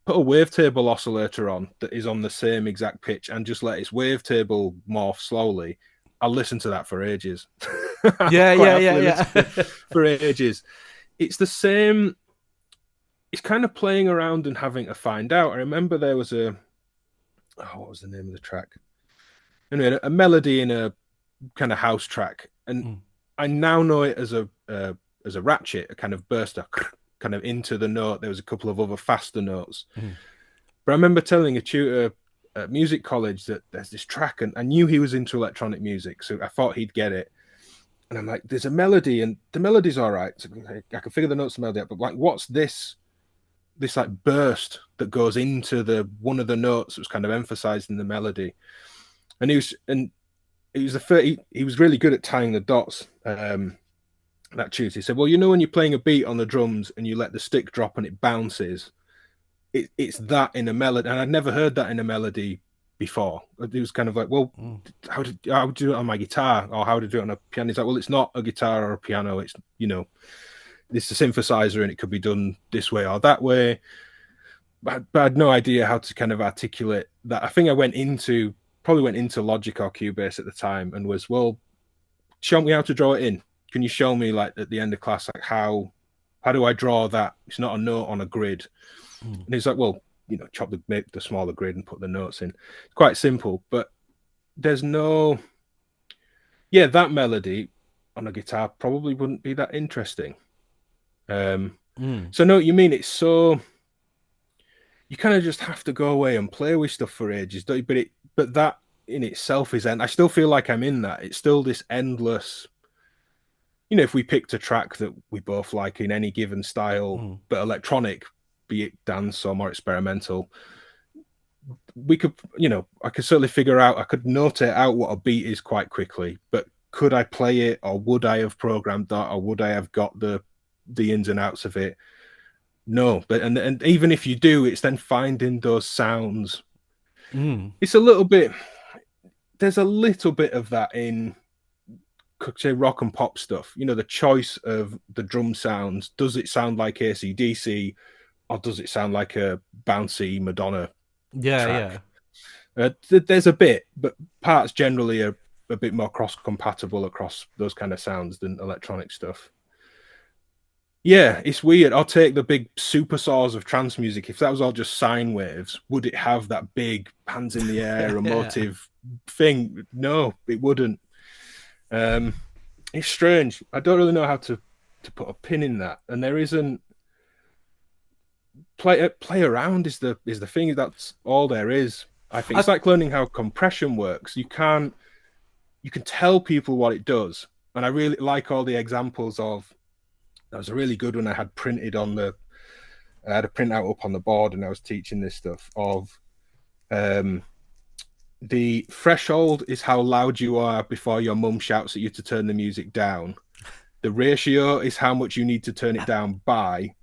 put a wavetable oscillator on that is on the same exact pitch and just let its wavetable morph slowly, I'll listen to that for ages. yeah, Quite yeah, yeah, happily listen to it yeah. for ages. It's the same. it's kind of playing around and having to find out. I remember there was what was the name of the track? Anyway, a melody in a kind of house track, and Mm, I now know it as a ratchet, a kind of burster, kind of into the note. There was a couple of other faster notes, mm, but I remember telling a tutor at music college that there's this track, and I knew he was into electronic music, so I thought he'd get it. And I'm like, there's a melody, and the melody's all right. So I can figure the notes of the melody out, but like, what's this like burst that goes into the one of the notes that was kind of emphasized in the melody? And he was he was really good at tying the dots. That Tuesday, he said, "Well, you know when you're playing a beat on the drums and you let the stick drop and it bounces, it's that in a melody." And I'd never heard that in a melody before. It was kind of like, well, mm. how would you do it on my guitar, or how would I do it on a piano? He's like, well, it's not a guitar or a piano. It's it's a synthesizer, and it could be done this way or that way. But I had no idea how to kind of articulate that. I think I probably went into Logic or Cubase at the time and was, well, show me how to draw it in. Can you show me like at the end of class, like how do I draw that? It's not a note on a grid. Mm. And he's like, well, make the smaller grid and put the notes in. It's quite simple, but there's no, yeah, that melody on a guitar probably wouldn't be that interesting. Mm. So I know what you mean. It's so, you kind of just have to go away and play with stuff for ages, don't you? But that in itself is, and I still feel like I'm in that. It's still this endless, if we picked a track that we both like in any given style, Mm. but electronic, be it dance or more experimental, we could, I could certainly figure out, I could notate out what a beat is quite quickly, but could I play it, or would I have programmed that, or would I have got the ins and outs of it? No. But and even if you do, it's then finding those sounds. Mm. It's a little bit, there's a little bit of that in, say, rock and pop stuff. The choice of the drum sounds. Does it sound like AC/DC, or does it sound like a bouncy Madonna Yeah, yeah. track? There's a bit, but parts generally are a bit more cross compatible across those kind of sounds than electronic stuff. Yeah, it's weird. I'll take the big super saws of trance music. If that was all just sine waves, would it have that big hands in the air Yeah. emotive thing? No, it wouldn't. It's strange. I don't really know how to put a pin in that. And there isn't, play around is the thing. That's all there is. I think I it's like learning how compression works. You can tell people what it does. And I really like all the examples of, that was a really good one I had printed I had a printout up on the board, and I was teaching this stuff of, the threshold is how loud you are before your mum shouts at you to turn the music down. The ratio is how much you need to turn it down by.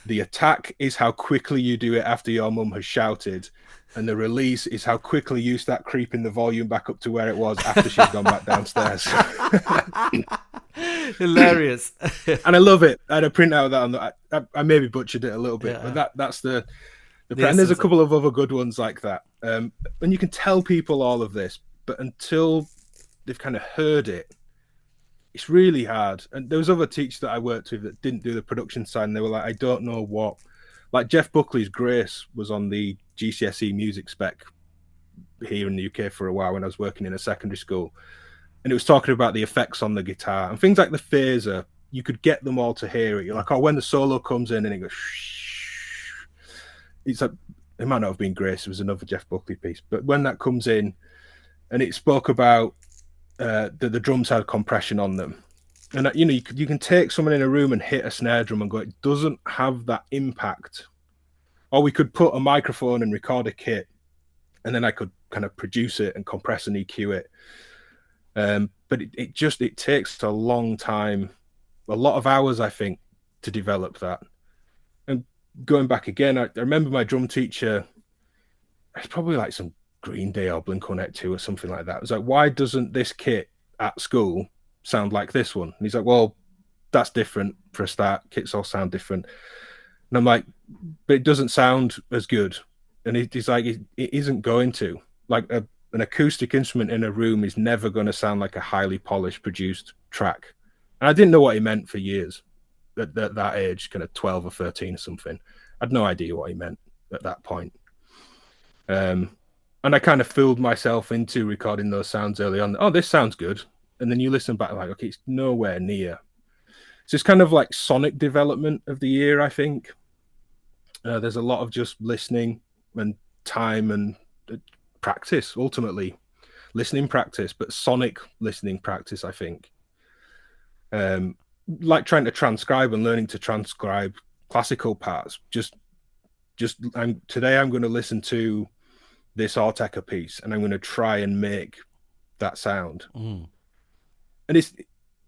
The attack is how quickly you do it after your mum has shouted. And the release is how quickly you start creeping the volume back up to where it was after she's gone back downstairs. Hilarious. And I love it. I had a printout of that on I maybe butchered it a little bit, Yeah. but that's the The and there's a essence of couple of other good ones like that. And you can tell people all of this, but until they've kind of heard it, it's really hard. And there was other teachers that I worked with that didn't do the production side, and they were like, I don't know what. Like Jeff Buckley's Grace was on the GCSE music spec here in the UK for a while when I was working in a secondary school, and it was talking about the effects on the guitar and things like the phaser. You could get them all to hear it. You're like, oh, when the solo comes in and it goes, it's like, it might not have been Grace. It was another Jeff Buckley piece, but when that comes in, and it spoke about the drums had compression on them, and you can take someone in a room and hit a snare drum and go, it doesn't have that impact. Or we could put a microphone and record a kit, and then I could kind of produce it and compress and EQ it. But it takes a long time, a lot of hours, I think, to develop that. And going back again, I remember my drum teacher, it's probably like some Green Day or Blink-182 or something like that. It was like, why doesn't this kit at school sound like this one? And he's like, well, that's different for a start. Kits all sound different. And I'm like, but it doesn't sound as good. And he's like, it isn't going to. Like an acoustic instrument in a room is never going to sound like a highly polished, produced track. And I didn't know what he meant for years. at that age, kind of 12 or 13 or something. I had no idea what he meant at that point. And I kind of fooled myself into recording those sounds early on. Oh, this sounds good. And then you listen back like, okay, it's nowhere near. So it's kind of like sonic development of the year, I think. There's a lot of just listening and time and practice, ultimately. Listening practice, but sonic listening practice, I think. Like trying to transcribe and learning to transcribe classical parts. Today I'm going to listen to this Arteca piece and I'm going to try and make that sound. And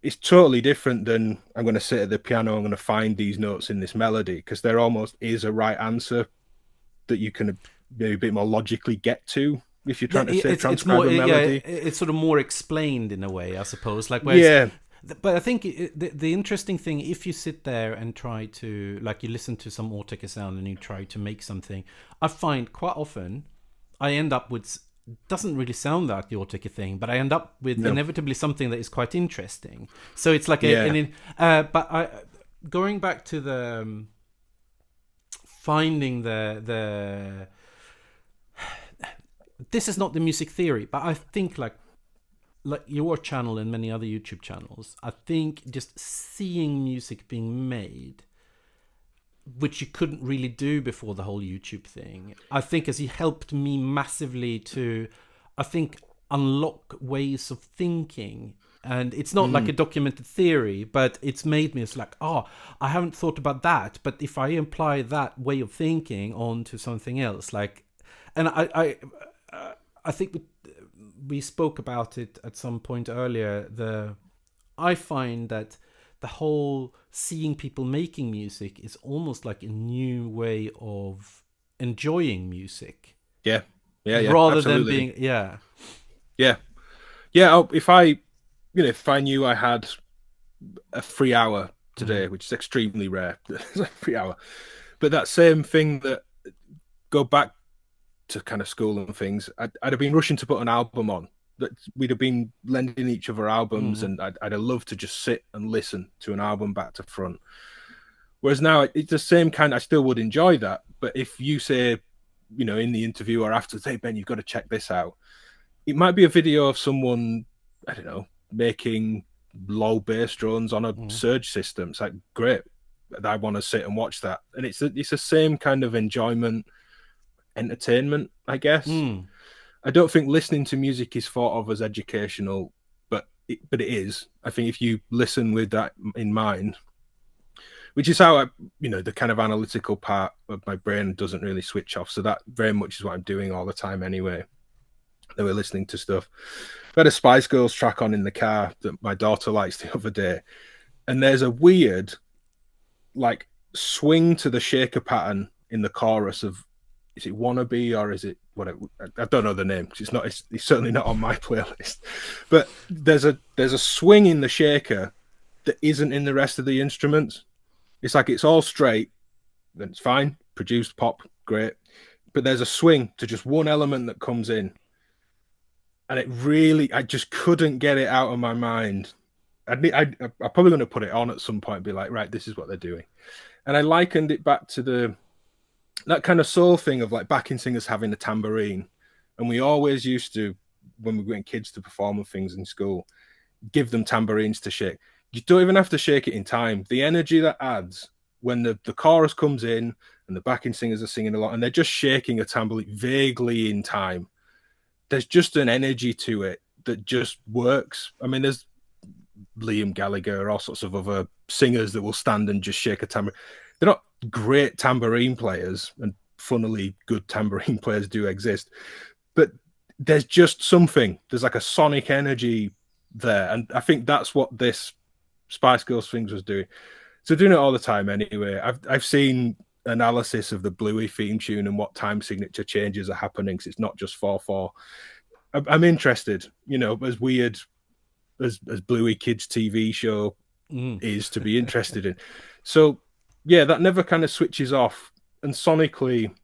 it's totally different than I'm going to sit at the piano, I'm going to find these notes in this melody, because there almost is a right answer that you can maybe a bit more logically get to if you're trying to say transcribe a melody. Yeah, it's sort of more explained in a way, I suppose. Like, whereas, yeah. But I think the interesting thing, if you sit there and try to, like, you listen to some Arteca sound and you try to make something, I find quite often I end up with, doesn't really sound like the Arteca thing, but I end up with inevitably something that is quite interesting. So it's like going back to the finding the this is not the music theory, but I think like your channel and many other YouTube channels, I think just seeing music being made, which you couldn't really do before the whole YouTube thing, I think has helped me massively to, I think, unlock ways of thinking. And it's not like a documented theory, but it's made me, it's like, oh, I haven't thought about that, but if I apply that way of thinking onto something else, like, and I think we spoke about it at some point earlier. I find that the whole seeing people making music is almost like a new way of enjoying music. Yeah. Rather absolutely. than being, Yeah. If I knew I had a free hour today, which is extremely rare, a free hour, but that same thing that go back to kind of school and things, I'd have been rushing to put an album on. That we'd have been lending each other albums, and I'd have loved to just sit and listen to an album back to front. Whereas now it's the same kind. I still would enjoy that, but if you say, in the interview or after, hey Ben, you've got to check this out. It might be a video of someone, I don't know, making low bass drones on a Surge system. It's like, great, I want to sit and watch that, and it's the same kind of enjoyment, entertainment, I guess. I don't think listening to music is thought of as educational, but it is. I think if you listen with that in mind, which is how the kind of analytical part of my brain doesn't really switch off. So that very much is what I'm doing all the time anyway. They were listening to stuff. I had a Spice Girls track on in the car that my daughter likes the other day, and there's a weird, like, swing to the shaker pattern in the chorus of, is it Wannabe or is it whatever? I don't know the name. It's certainly not on my playlist. But there's a swing in the shaker that isn't in the rest of the instruments. It's like it's all straight, then it's fine, produced pop, great. But there's a swing to just one element that comes in, and I just couldn't get it out of my mind. I'm probably going to put it on at some point and be like, right, this is what they're doing. And I likened it back to that kind of soul thing of like backing singers having a tambourine. And we always used to, when we were getting kids to perform with things in school, give them tambourines to shake. You don't even have to shake it in time. The energy that adds when the chorus comes in and the backing singers are singing a lot and they're just shaking a tambourine vaguely in time, there's just an energy to it that just works. I mean, there's Liam Gallagher, all sorts of other singers that will stand and just shake a tambourine. They're not great tambourine players, and funnily good tambourine players do exist, but there's just something. There's like a sonic energy there, and I think that's what this Spice Girls things was doing. So doing it all the time anyway. I've seen analysis of the Bluey theme tune and what time signature changes are happening, because it's not just 4/4. I'm interested, as weird as Bluey Kids TV show is to be interested in. So yeah, that never kind of switches off. And sonically, I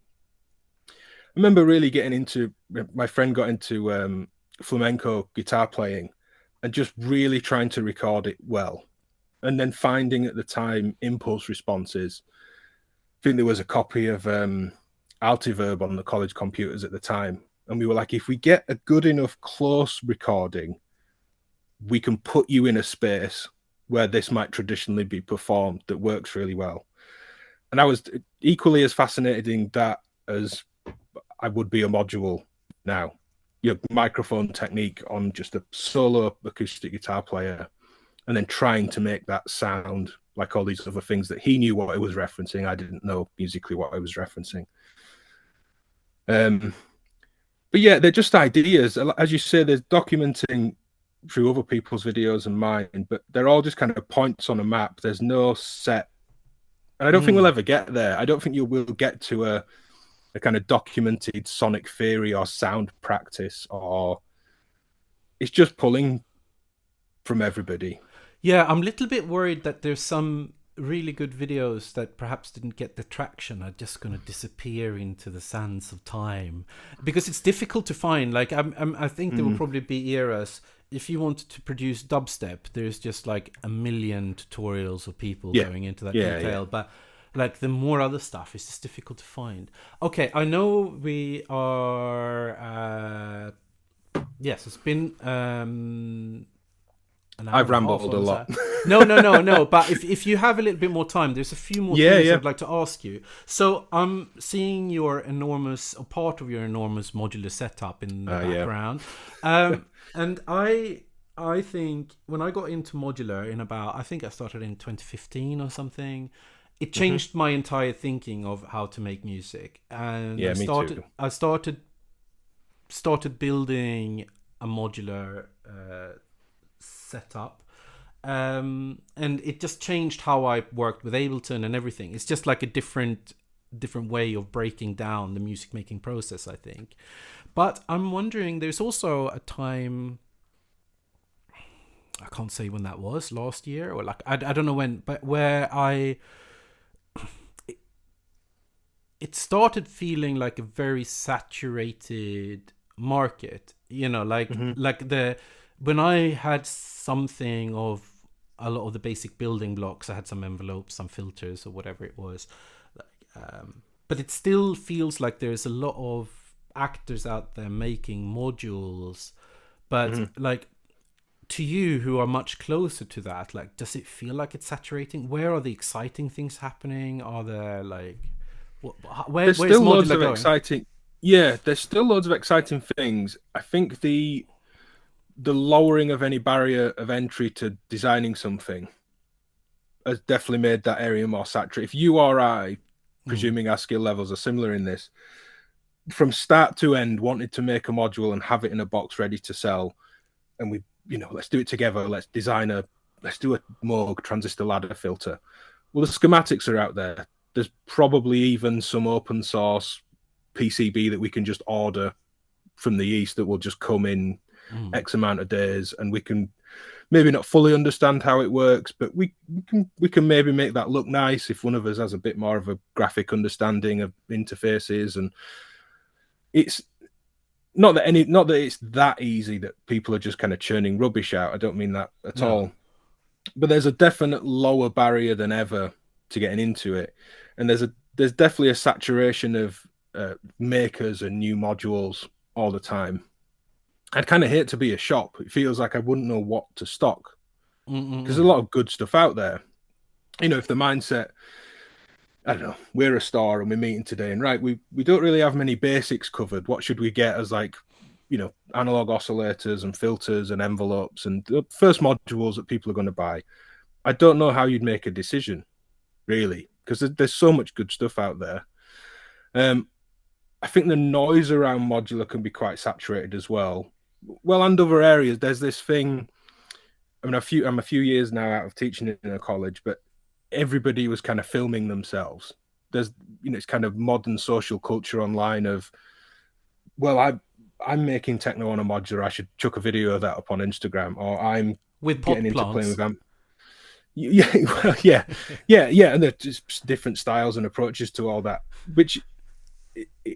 remember really getting into, my friend got into flamenco guitar playing and just really trying to record it well. and then finding at the time impulse responses. I think there was a copy of Altiverb on the college computers at the time, and we were like, if we get a good enough close recording, we can put you in a space where this might traditionally be performed that works really well. And I was equally as fascinated in that as I would be a module now. Your microphone technique on just a solo acoustic guitar player, and then trying to make that sound like all these other things that he knew what it was referencing. I didn't know musically what I was referencing. But yeah, they're just ideas. As you say, there's documenting through other people's videos and mine, but they're all just kind of points on a map. There's no set, and I don't think we'll ever get there. I don't think you will get to a kind of documented sonic theory or sound practice, or it's just pulling from everybody. Yeah, I'm a little bit worried that there's some really good videos that perhaps didn't get the traction are just going to disappear into the sands of time, because it's difficult to find. Like I think there will probably be eras. If you wanted to produce dubstep, there's just like a million tutorials of people going into that detail. But like the more other stuff, it's just difficult to find. Okay, I know we are. Yes, it's been. I've rambled a lot. No. But if you have a little bit more time, there's a few more things I'd like to ask you. So I'm seeing your enormous, or part of your enormous modular setup in the background. And I think when I got into modular in about, I think I started in 2015 or something, it changed my entire thinking of how to make music. And I started building a modular setup, and it just changed how I worked with Ableton and everything. It's just like a different way of breaking down the music making process, I think. But I'm wondering, there's also a time, I can't say when that was, last year or like I don't know when, but where it started feeling like a very saturated market, you know, like when I had something of a lot of the basic building blocks, I had some envelopes, some filters or whatever it was, but it still feels like there's a lot of actors out there making modules. But like, to you who are much closer to that, like, does it feel like it's saturating? Where are the exciting things happening? Are there like where's still loads of going? exciting there's still loads of exciting things. I think the lowering of any barrier of entry to designing something has definitely made that area more saturated. If you or I, presuming our skill levels are similar in this, from start to end wanted to make a module and have it in a box ready to sell, and we, let's do it together, let's do a Moog transistor ladder filter. Well, the schematics are out there. There's probably even some open source PCB that we can just order from the East that will just come in X amount of days, and we can maybe not fully understand how it works, but we can maybe make that look nice if one of us has a bit more of a graphic understanding of interfaces. And it's not that it's that easy that people are just kind of churning rubbish out. I don't mean that at all, but there's a definite lower barrier than ever to getting into it, and there's definitely a saturation of makers and new modules all the time. I'd kind of hate to be a shop. It feels like I wouldn't know what to stock, because there's a lot of good stuff out there. If the mindset, I don't know, we're a store and we're meeting today, and right, we don't really have many basics covered. What should we get as like, analog oscillators and filters and envelopes and the first modules that people are going to buy? I don't know how you'd make a decision, really, because there's so much good stuff out there. I think the noise around modular can be quite saturated as well. Well, and other areas, there's this thing. I mean, I'm a few years now out of teaching in a college, but everybody was kind of filming themselves. There's, it's kind of modern social culture online of, well, I'm making techno on a modular, I should chuck a video of that up on Instagram, or I'm with getting into plants. playing with them. Yeah, and there's just different styles and approaches to all that, which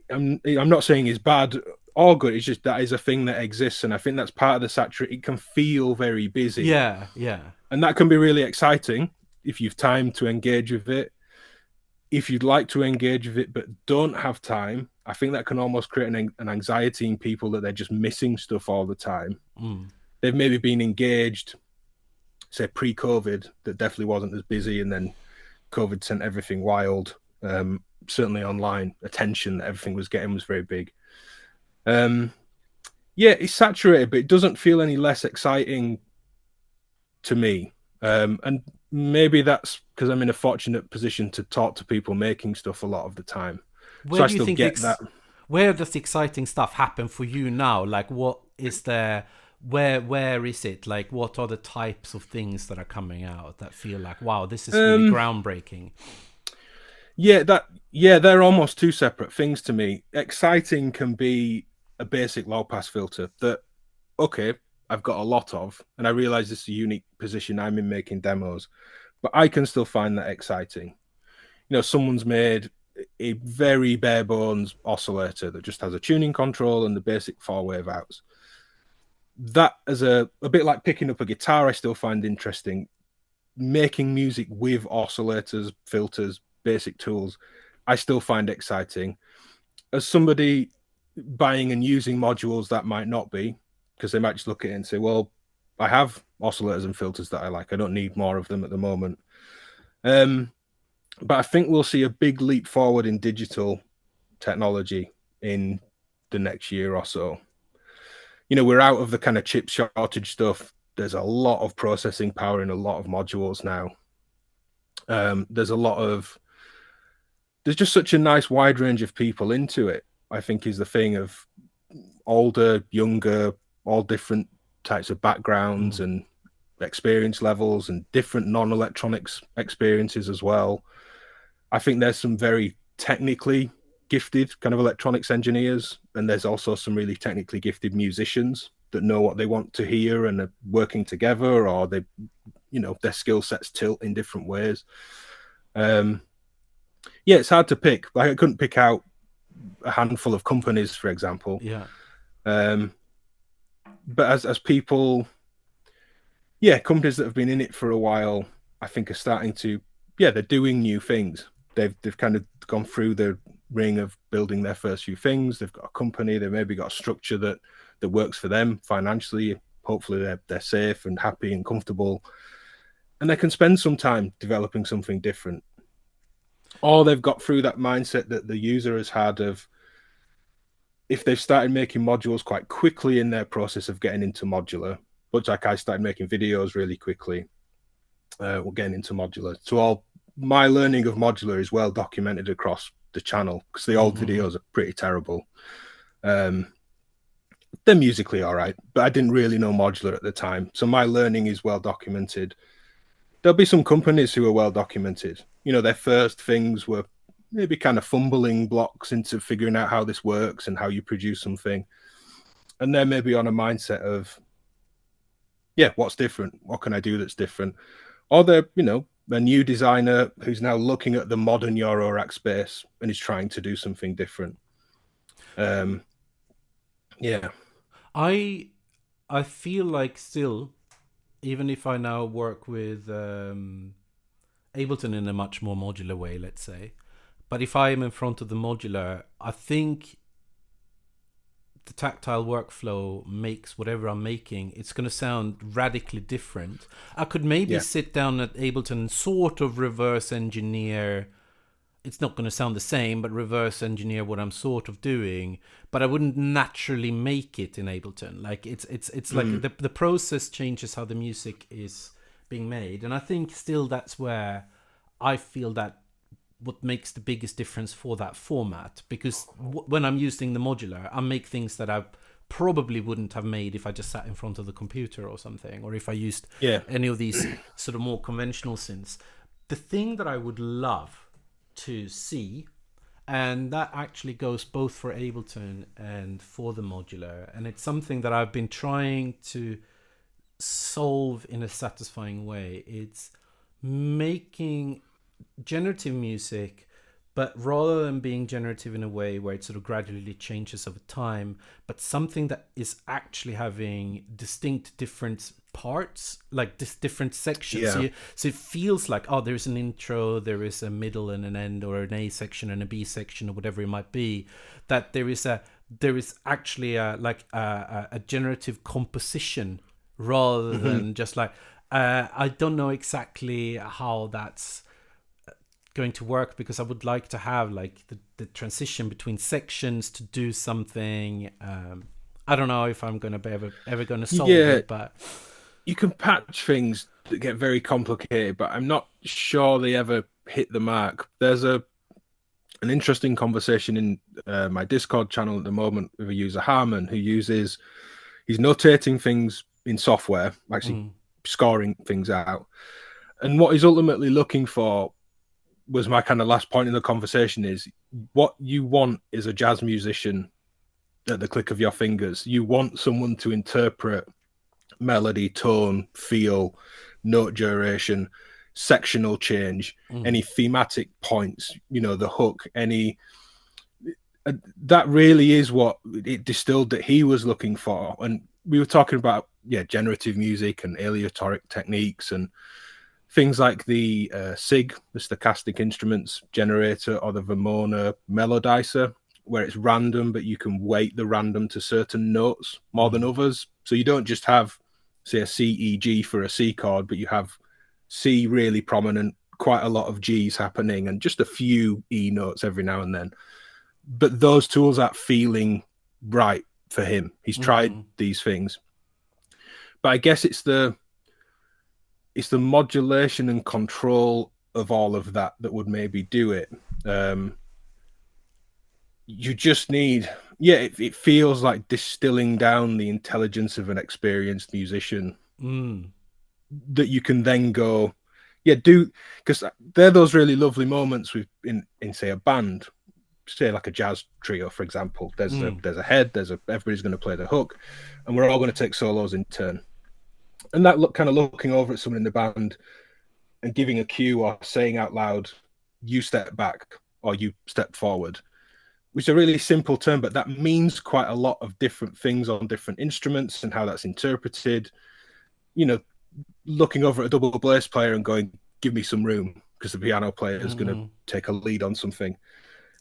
I'm not saying is bad all good. It's just that is a thing that exists, and I think that's part of the saturate. It can feel very busy, Yeah, yeah. and that can be really exciting if you've time to engage with it. If you'd like to engage with it but don't have time, I think that can almost create an anxiety in people that they're just missing stuff all the time. They've maybe been engaged, say pre-COVID, that definitely wasn't as busy, and then COVID sent everything wild. Certainly online, attention that everything was getting was very big. Yeah, it's saturated, but it doesn't feel any less exciting to me. And maybe that's because I'm in a fortunate position to talk to people making stuff a lot of the time. Where So I do you still think get that. where does the exciting stuff happen for you now? Like, what is there? Where is it? Like, what are the types of things that are coming out that feel like, wow, this is really groundbreaking? Yeah, they're almost two separate things to me. Exciting can be a basic low pass filter that, okay, I've got a lot of, and I realize this is a unique position I'm in making demos, but I can still find that exciting. You know, someone's made a very bare bones oscillator that just has a tuning control and the basic 4-wave outs. That as a bit like picking up a guitar, I still find interesting. Making music with oscillators, filters, basic tools, I still find exciting. As somebody buying and using modules, that might not be, because they might just look at it and say, well, I have oscillators and filters that I like. I don't need more of them at the moment. But I think we'll see a big leap forward in digital technology in the next year or so. You know, we're out of the kind of chip shortage stuff. There's a lot of processing power in a lot of modules now. There's just such a nice wide range of people into it, I think, is the thing, of older, younger, all different types of backgrounds and experience levels and different non-electronics experiences as well. I think there's some very technically gifted kind of electronics engineers, and there's also some really technically gifted musicians that know what they want to hear and are working together, or they, you know, their skill sets tilt in different ways. Yeah, it's hard to pick. Like, I couldn't pick out a handful of companies, for example. Yeah. But as people, yeah, companies that have been in it for a while, I think are starting to, yeah, they're doing new things. They've kind of gone through the ring of building their first few things. They've got a company. They've maybe got a structure that works for them financially. Hopefully, they're safe and happy and comfortable, and they can spend some time developing something different. Or they've got through that mindset that the user has had of, if they've started making modules quite quickly in their process of getting into modular, much like I started making videos really quickly, we're getting into modular. So all my learning of modular is well documented across the channel, because the old videos are pretty terrible. They're musically all right, but I didn't really know modular at the time. So my learning is well documented. There'll be some companies who are well documented. You know, their first things were maybe kind of fumbling blocks into figuring out how this works and how you produce something. And they're maybe on a mindset of, yeah, what's different? What can I do that's different? Or they're, you know, a new designer who's now looking at the modern Euro rack space and is trying to do something different. Yeah. I feel like still, even if I now work with Ableton in a much more modular way, let's say, but if I am in front of the modular, I think the tactile workflow makes whatever I'm making, it's going to sound radically different. I could maybe sit down at Ableton and sort of reverse engineer. It's not going to sound the same, but reverse engineer what I'm sort of doing. But I wouldn't naturally make it in Ableton. Like it's like the process changes how the music is being made, and I think still that's where I feel that what makes the biggest difference for that format, because when I'm using the modular, I make things that I probably wouldn't have made if I just sat in front of the computer or something, or if I used any of these sort of more conventional synths. The thing that I would love to see, and that actually goes both for Ableton and for the modular, and it's something that I've been trying to solve in a satisfying way, it's making generative music but rather than being generative in a way where it sort of gradually changes over time, but something that is actually having distinct different parts, like different sections. Yeah. So it feels like, oh, there's an intro, there is a middle and an end, or an A section and a B section, or whatever it might be. That there is actually a generative composition rather than just like, I don't know exactly how that's going to work, because I would like to have like the transition between sections to do something. I don't know if I'm going to be ever going to solve it, but you can patch things that get very complicated, but I'm not sure they ever hit the mark. There's an interesting conversation in my Discord channel at the moment with a user, Harmon, he's notating things in software, actually scoring things out. And what he's ultimately looking for was my kind of last point in the conversation, is what you want is a jazz musician at the click of your fingers. You want someone to interpret melody, tone, feel, note duration, sectional change, any thematic points, the hook, that really is what it distilled that he was looking for. And we were talking about generative music and aleatoric techniques and things like the SIG, the stochastic instruments generator, or the Vermona melodizer, where it's random, but you can weight the random to certain notes more than others. So you don't just have, say, a C, E, G for a C chord, but you have C really prominent, quite a lot of G's happening, and just a few E notes every now and then. But those tools aren't feeling right for him. He's tried these things. But I guess it's the modulation and control of all of that would maybe do it. You just need, it feels like distilling down the intelligence of an experienced musician that you can then go, because they're those really lovely moments in say a band, say like a jazz trio, for example. There's a head, everybody's going to play the hook, and we're all going to take solos in turn. And that kind of looking over at someone in the band and giving a cue or saying out loud, you step back or you step forward, which is a really simple term, but that means quite a lot of different things on different instruments and how that's interpreted. Looking over at a double bass player and going, give me some room, because the piano player is going to take a lead on something.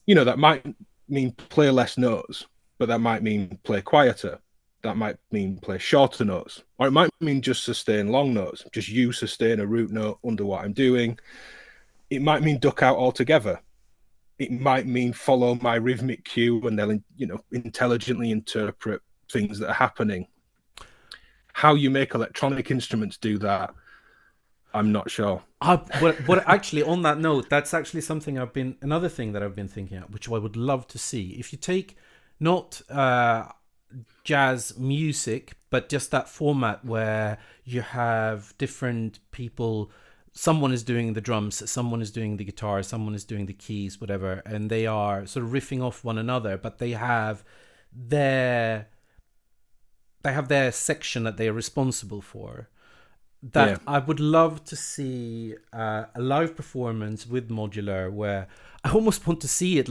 That might mean play less notes, but that might mean play quieter. That might mean play shorter notes, or it might mean just sustain long notes, just you sustain a root note under what I'm doing. It might mean duck out altogether. It might mean follow my rhythmic cue, and they'll, intelligently interpret things that are happening. How you make electronic instruments do that, I'm not sure. But actually, on that note, that's actually something another thing that I've been thinking of, which I would love to see. If you take not jazz music, but just that format where you have different people, someone is doing the drums, someone is doing the guitar, someone is doing the keys, whatever, and they are sort of riffing off one another, but they have their section that they are responsible for. I would love to see a live performance with Modular, where I almost want to see it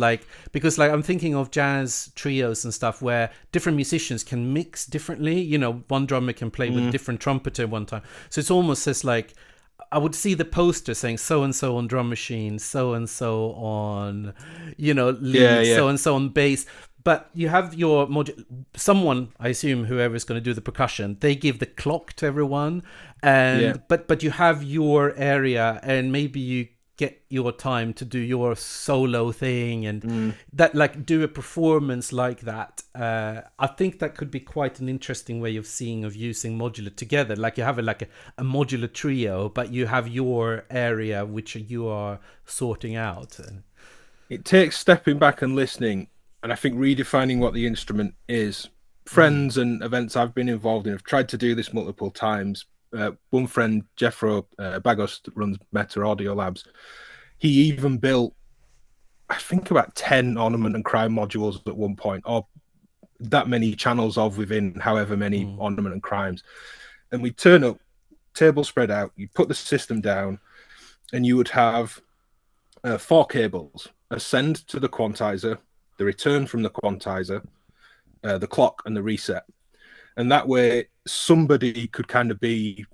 because I'm thinking of jazz trios and stuff where different musicians can mix differently. One drummer can play with a different trumpeter one time. So it's almost as like, I would see the poster saying so-and-so on drum machine, so-and-so on, lead, so-and-so on bass. But you have your someone, I assume whoever is going to do the percussion, they give the clock to everyone, but you have your area, and maybe you get your time to do your solo thing, and that do a performance like that. I think that could be quite an interesting way of using Modular together. Like you have a Modular trio, but you have your area which you are sorting out. It takes stepping back and listening. And I think redefining what the instrument is. Friends and events I've been involved in have tried to do this multiple times. One friend, Jeffro Bagos, runs Meta Audio Labs. He even built, I think, about 10 ornament and crime modules at one point, or that many channels of within however many ornament and crimes. And we turn up, table spread out, you put the system down, and you would have 4 cables. a send to the quantizer, the return from the quantizer, the clock, and the reset. And that way, somebody could kind of be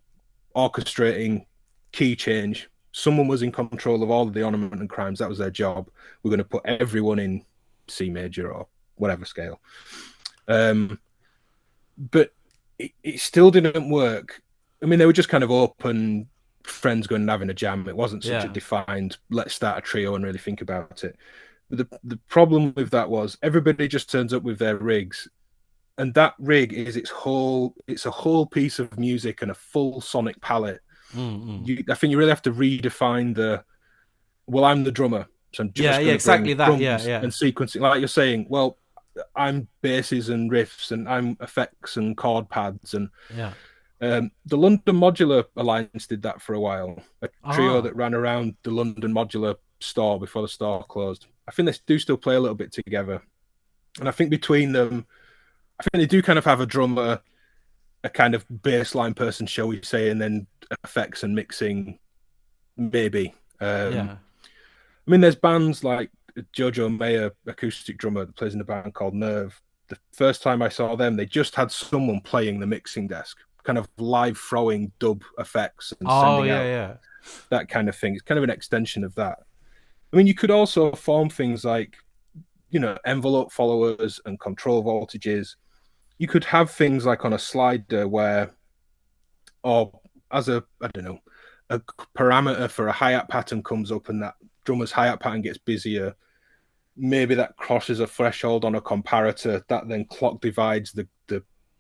orchestrating key change. Someone was in control of all of the ornament and crimes. That was their job. We're going to put everyone in C major or whatever scale. But it still didn't work. I mean, they were just kind of open friends going and having a jam. It wasn't such a defined, let's start a trio and really think about it. But the problem with that was everybody just turns up with their rigs, and that rig is it's a whole piece of music and a full sonic palette. I think you really have to redefine well, I'm the drummer, so I'm just exactly that, and sequencing, like you're saying. Well, I'm basses and riffs, and I'm effects and chord pads, and the London Modular Alliance did that for a while. A trio that ran around the London Modular store before the store closed. I think they do still play a little bit together, and I think between them, I think they do kind of have a drummer, a kind of bassline person, shall we say, and then effects and mixing, maybe. I mean, there's bands like Jojo Mayer, acoustic drummer that plays in a band called Nerve. The first time I saw them, they just had someone playing the mixing desk, kind of live throwing dub effects and sending out that kind of thing. It's kind of an extension of that. I mean, you could also form things like, envelope followers and control voltages. You could have things like on a slider where, or as a parameter for a hi-hat pattern comes up and that drummer's hi-hat pattern gets busier. Maybe that crosses a threshold on a comparator that then clock divides the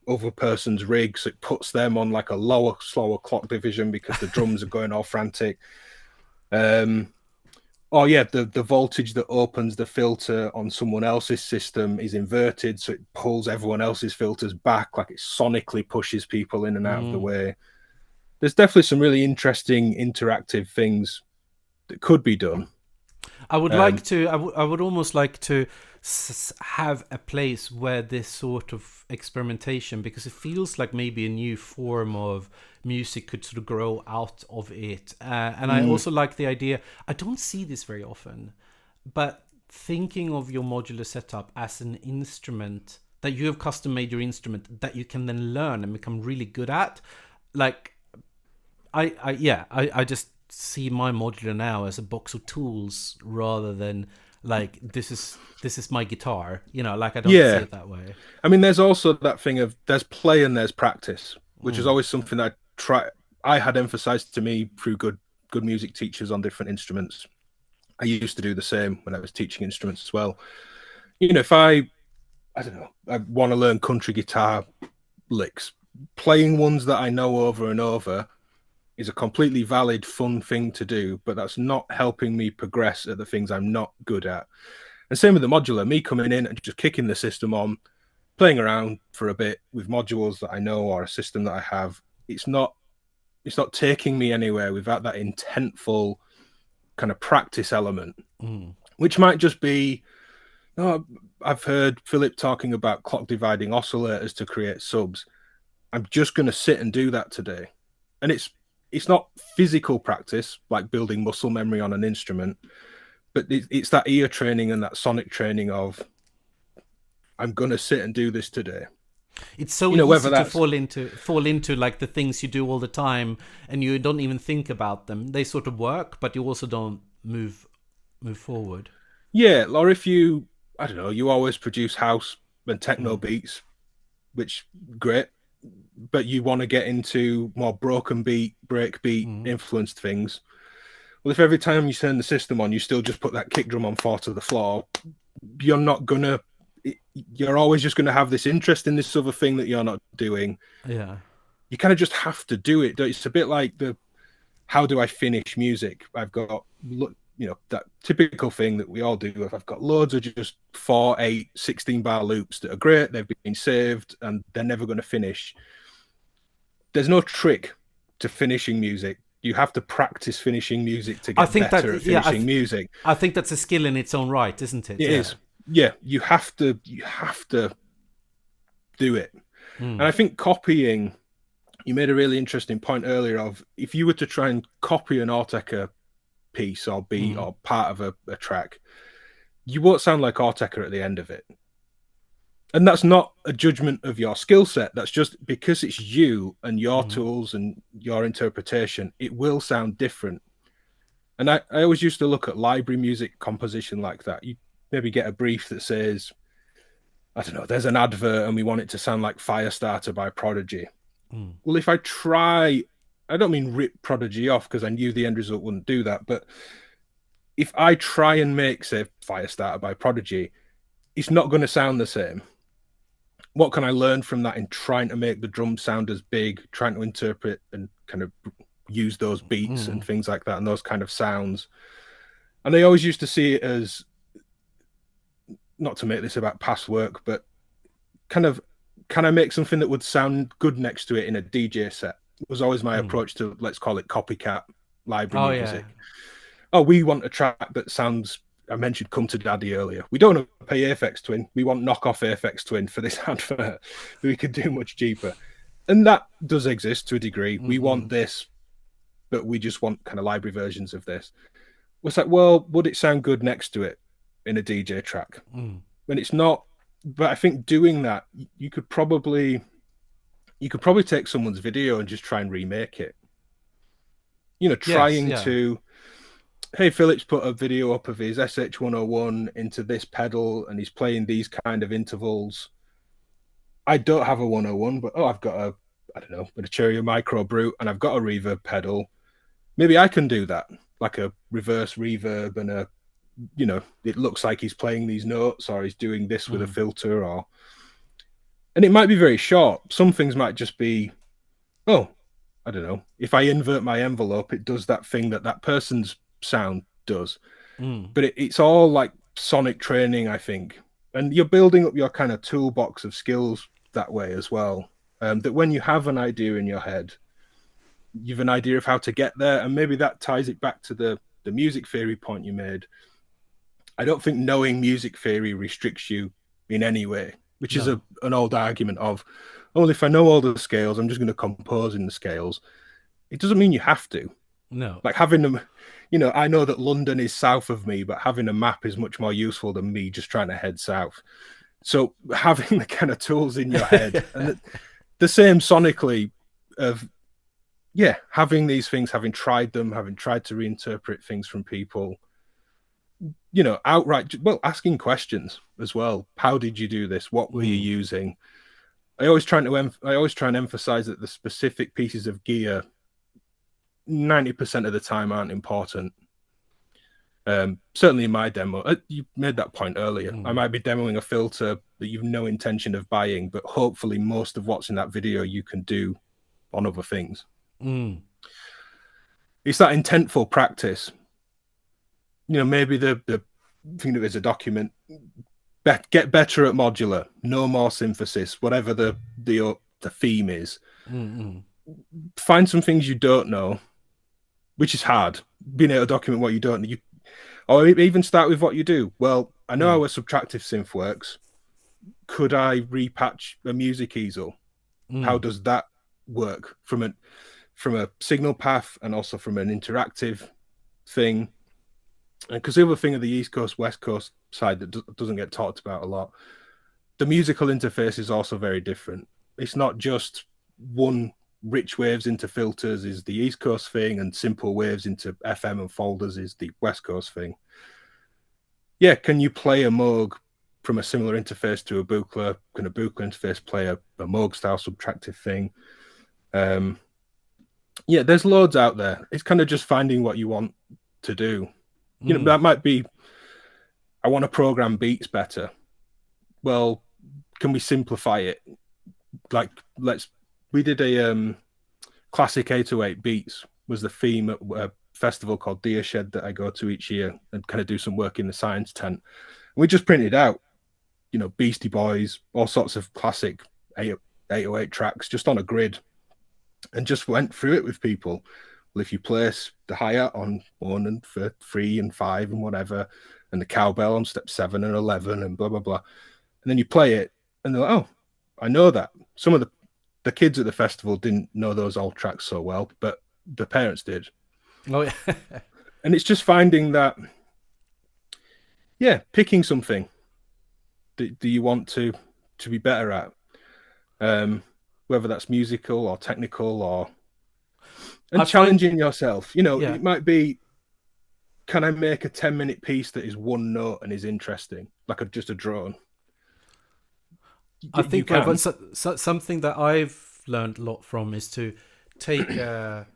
other person's rig, so it puts them on like a lower, slower clock division because the drums are going all frantic. The voltage that opens the filter on someone else's system is inverted, so it pulls everyone else's filters back, like it sonically pushes people in and out of the way. There's definitely some really interesting interactive things that could be done. I would like to. I would almost like to have a place where this sort of experimentation, because it feels like maybe a new form of music could sort of grow out of it. And I also like the idea. I don't see this very often, but thinking of your modular setup as an instrument that you have custom made your instrument that you can then learn and become really good at, like. I just see my modular now as a box of tools rather than like this is my guitar. Like I don't see it that way. I mean, there's also that thing of there's play and there's practice, which is always something that I had emphasized to me through good music teachers on different instruments. I used to do the same when I was teaching instruments as well. If I want to learn country guitar licks, playing ones that I know over and over is a completely valid, fun thing to do, but that's not helping me progress at the things I'm not good at. And same with the modular, me coming in and just kicking the system on, playing around for a bit with modules that I know or a system that I have. It's not taking me anywhere without that intentful kind of practice element, which might just be, I've heard Philip talking about clock dividing oscillators to create subs. I'm just going to sit and do that today. And it's not physical practice, like building muscle memory on an instrument, but it's that ear training and that sonic training of, I'm going to sit and do this today. It's so easy to fall into like the things you do all the time and you don't even think about them. They sort of work, but you also don't move forward. Yeah, or if you always produce house and techno beats, which great, but you want to get into more broken beat, break beat influenced things. Well, if every time you turn the system on, you still just put that kick drum on 4 to the floor, you're always just going to have this interest in this other thing that you're not doing. Yeah. You kind of just have to do it. It's a bit like how do I finish music? I've got, that typical thing that we all do. If I've got loads of just 4, 8, 16 bar loops that are great, they've been saved and they're never going to finish. There's no trick to finishing music. You have to practice finishing music to get better at finishing music. I think that's a skill in its own right, isn't it? It is. Yeah, you have to do it. And I think copying, you made a really interesting point earlier of if you were to try and copy an Autechre piece or beat or part of a track, you won't sound like Artecker at the end of it. And that's not a judgment of your skill set. That's just because it's you and your Mm. tools and your interpretation, it will sound different. And I always used to look at library music composition like that. You maybe get a brief that says, I don't know, there's an advert and we want it to sound like Firestarter by Prodigy. Mm. Well, if I try, I don't mean rip Prodigy off because I knew the end result wouldn't do that, but if I try and make, say, Firestarter by Prodigy, it's not going to sound the same. What can I learn from that in trying to make the drum sound as big, trying to interpret and kind of use those beats and Mm. things like that and those kind of sounds? And I always used to see it as, not to make this about past work, but kind of, can I make something that would sound good next to it in a DJ set? It was always my Mm. approach to, let's call it copycat Oh library yeah. music. Oh, we want a track that sounds, I mentioned Come to Daddy earlier. We don't want to pay Aphex Twin. We want knockoff Aphex Twin for this advert. We could do much cheaper. And that does exist to a degree. We want Mm. this, but we just want kind of library versions of this. It's like, well, would it sound good next to it in a DJ track? Mm. When it's not, but I think doing that, you could probably take someone's video and just try and remake it. Yes. Trying Yeah. to, hey, Philip's put a video up of his SH101 into this pedal and he's playing these kind of intervals. I don't have a 101, but I've got I don't know, a Cherry Micro Brute and I've got a reverb pedal. Maybe I can do that, like a reverse reverb and it looks like he's playing these notes or he's doing this with a Mm. filter and it might be very short. Some things might just be, oh, I don't know. If I invert my envelope, it does that thing that person's sound does. Mm. But it's all like sonic training, I think. And you're building up your kind of toolbox of skills that way as well. That when you have an idea in your head, you've an idea of how to get there. And maybe that ties it back to the music theory point you made. I don't think knowing music theory restricts you in any way, which is No. an old argument of, oh, if I know all the scales, I'm just going to compose in the scales. It doesn't mean you have to. No. Like having them, I know that London is south of me, but having a map is much more useful than me just trying to head south. So having the kind of tools in your head and the same sonically of, yeah, having these things, having tried them, having tried to reinterpret things from people, outright, well, asking questions as well. How did you do this? What were you Mm. using? I always try and emphasize that the specific pieces of gear 90% of the time aren't important. Certainly in my demo, you made that point earlier. I Mm. might be demoing a filter that you've no intention of buying, but hopefully most of what's in that video you can do on other things. Mm. It's that intentful practice. Maybe the thing that is a document, get better at modular, no more synthesis, whatever the theme is. Mm. Find some things you don't know, which is hard. Being able to document what you don't know, or even start with what you do. Well, I know how a subtractive synth works. Could I repatch a music easel? How Mm. does that work from a signal path and also from an interactive thing? And because the other thing of the East Coast, West Coast side that doesn't get talked about a lot, the musical interface is also very different. It's not just one rich waves into filters is the East Coast thing, and simple waves into FM and folders is the West Coast thing. Yeah, can you play a Moog from a similar interface to a Buchla? Can a Buchla interface play a Moog style subtractive thing? Yeah, there's loads out there. It's kind of just finding what you want to do. That might be, I want to program beats better. Well, can we simplify it? Like, we did a classic 808 beats was the theme at a festival called Deer Shed that I go to each year and kind of do some work in the science tent. We just printed out, Beastie Boys, all sorts of classic 808 tracks just on a grid and just went through it with people. Well, if you place the hi-hat on 1 and 3 and 5 and whatever, and the cowbell on step 7 and 11 and blah, blah, blah. And then you play it and they're like, oh, I know that. Some of the kids at the festival didn't know those old tracks so well, but the parents did. Oh yeah. And it's just finding that yeah, picking something that you want to be better at, um, whether that's musical or technical or and I find, challenging yourself. You know, yeah, it might be, can I make a 10-minute piece that is one note and is interesting, like just a drone? I You think well, can. something that I've learned a lot from is to take a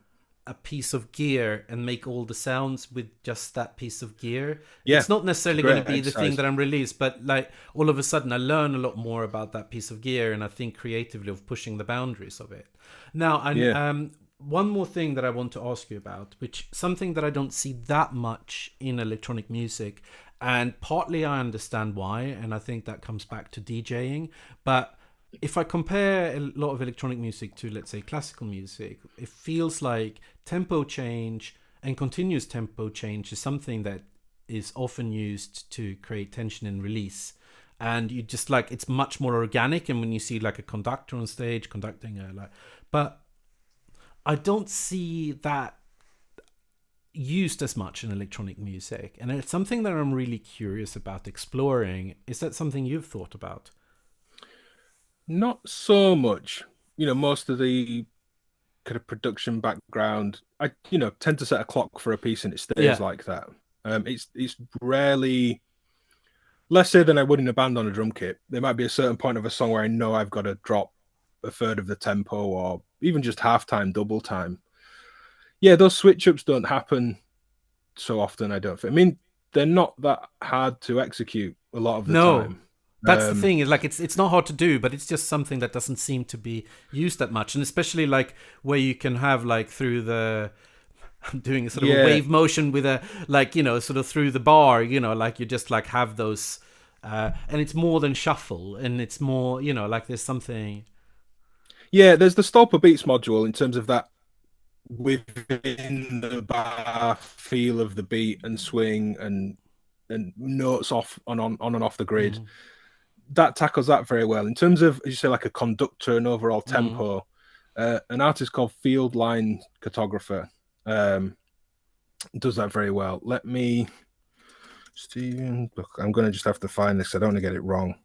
piece of gear and make all the sounds with just that piece of gear. Yeah, It's not it's a necessarily going to great be the thing exercise. that I'm released, but like all of a sudden I learn a lot more about that piece of gear, and I think creatively of pushing the boundaries of it. Now, and Yeah. one more thing that I want to ask you about, which something that I don't see that much in electronic music, and partly I understand why, and I think that comes back to DJing, but if I compare a lot of electronic music to, let's say, classical music, it feels like tempo change and continuous tempo change is something that is often used to create tension and release. And you just like, it's much more organic. And when you see like a conductor on stage conducting a like, but I don't see that used as much in electronic music. And it's something that I'm really curious about exploring. Is that something you've thought about? Not so much. You know, most of the kind of production background, I tend to set a clock for a piece and it stays Yeah. like that. It's rarely less so than I would in a band on a drum kit. There might be a certain point of a song where I know I've got to drop a third of the tempo or even just half time, double time. Yeah, those switch ups don't happen so often, I don't think. I mean, they're not that hard to execute a lot of the No, time. that's the Um, thing. Is like it's not hard to do, but it's just something that doesn't seem to be used that much, and especially like where you can have like through the I'm doing a sort of a yeah, wave motion with a like sort of through the bar, like you just like have those, and it's more than shuffle, and it's more like there's something. yeah, there's the stolper beats module in terms of that within the bar feel of the beat and swing and notes off on and off the grid. Mm, That tackles that very well. In terms of, as you say, like a conductor and overall mm. tempo, an artist called Field Line Cartographer um, does that very well. Let me, Stephen, look, I'm going to just have to find this. I don't want to get it wrong.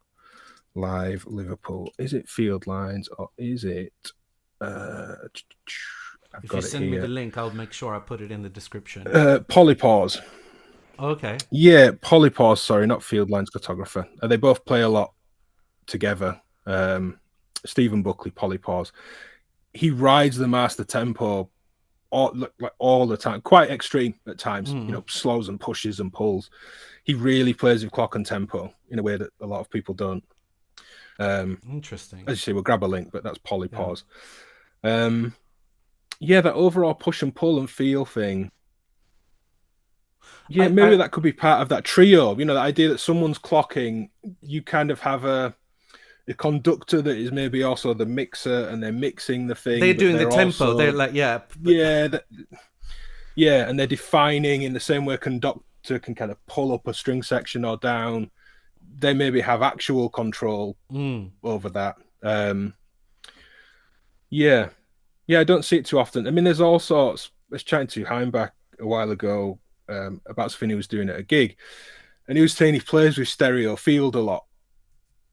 Live Liverpool. Is it Field Lines or is it? Uh, I've If you got it send me the here. link, I'll make sure I put it in the description. Polypores. Okay. Yeah, Polypores. Sorry, not Field Lines Cartographer. They both play a lot together. Stephen Buckley, Polypores. He rides the master tempo all the time, quite extreme at times. Mm. Slows and pushes and pulls. He really plays with clock and tempo in a way that a lot of people don't. Interesting. As you say, we'll grab a link, but that's Yeah. Polypause. Um, yeah, that overall push and pull and feel thing. Yeah, maybe I that could be part of that trio. The idea that someone's clocking, you kind of have a conductor that is maybe also the mixer, and they're mixing the they're thing, but doing the they're tempo. They're also like yeah, but yeah, yeah, and they're defining in the same way a conductor can kind of pull up a string section or down. They maybe have actual control mm, over that. Yeah, yeah, I don't see it too often. I mean, there's all sorts. I was chatting to Heimbach a while ago about something he was doing at a gig, and he was saying he plays with stereo field a lot.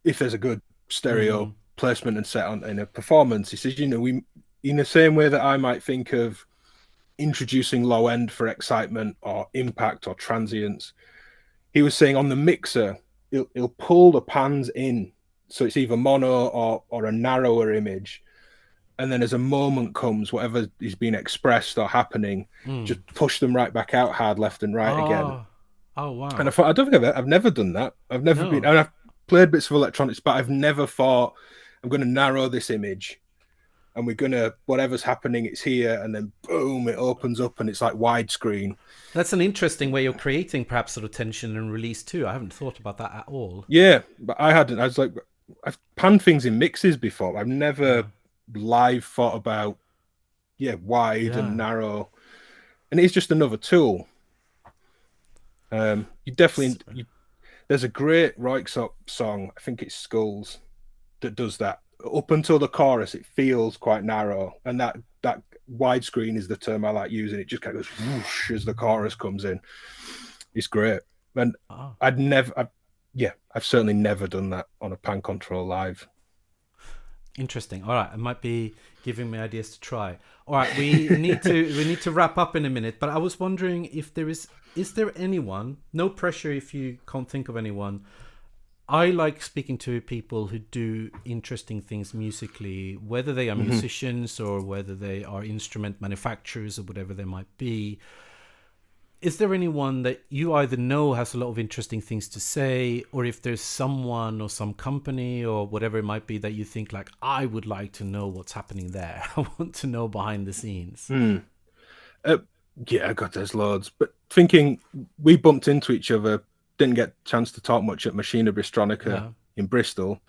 If there's a good stereo mm, placement and set on in a performance, he says, we in the same way that I might think of introducing low end for excitement or impact or transience, he was saying on the mixer, he'll pull the pans in, so it's either mono or a narrower image, and then as a moment comes, whatever is being expressed or happening, mm. just push them right back out hard left and right again. Oh, oh And I wow. thought, I don't think I've never done that. I've never been, No, and I've played bits of electronics, but I've never thought I'm going to narrow this image and we're going to, whatever's happening, it's here. And then boom, it opens up and it's like widescreen. that's an interesting way of creating perhaps sort of tension and release too. I haven't thought about that at all. Yeah. But I hadn't, I was like, I've panned things in mixes before. I've never Yeah, live thought about, yeah, wide and yeah. narrow. And it's just another tool. You definitely, there's a great Roixop song, I think it's Skulls, that does that. Up until the chorus, it feels quite narrow, and that widescreen is the term I like using. It just kind of goes whoosh as the chorus comes in. It's great. And Oh, I've certainly never done that on a pan control live. interesting. All right, it might be giving me ideas to try. All right, we need to wrap up in a minute, but I was wondering if is there anyone, no pressure if you can't think of anyone. I like speaking to people who do interesting things musically, whether they are Mhm. musicians or whether they are instrument manufacturers or whatever they might be. Is there anyone that you either know has a lot of interesting things to say, or if there's someone or some company or whatever it might be that you think like, I would like to know what's happening there. I want to know behind the scenes. Hmm. Uh, yeah, God, there's loads. But thinking we bumped into each other, didn't get a chance to talk much at Machina Bristronica Yeah. in Bristol.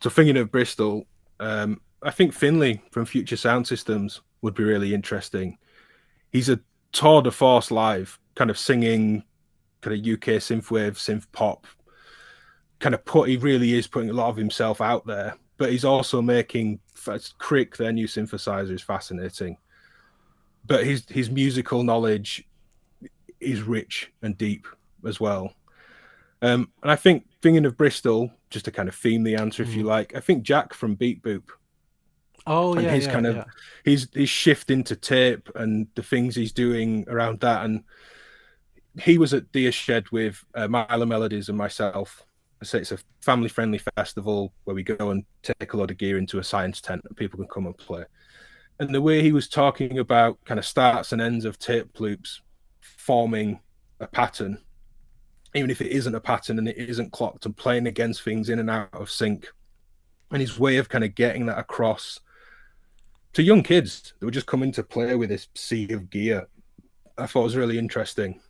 So thinking of Bristol, I think Finley from Future Sound Systems would be really interesting. He's a tour de force live, kind of singing kind of UK synthwave, synth pop. He really is putting a lot of himself out there, but he's also making Crick, their new synthesizer, is fascinating. But his musical knowledge is rich and deep as well. And I think thinking of Bristol, just to kind of theme the answer, if you Mm. like, I think Jack from Beat Boop Oh and yeah, his yeah, kind of yeah. his shift into tape and the things he's doing around that. And he was at Deer Shed with Milo Melodies and myself. I say it's a family friendly festival where we go and take a lot of gear into a science tent and people can come and play. And the way he was talking about kind of starts and ends of tape loops forming a pattern, even if it isn't a pattern and it isn't clocked, and playing against things in and out of sync, and his way of kind of getting that across to young kids that were just coming to play with this sea of gear, I thought was really interesting.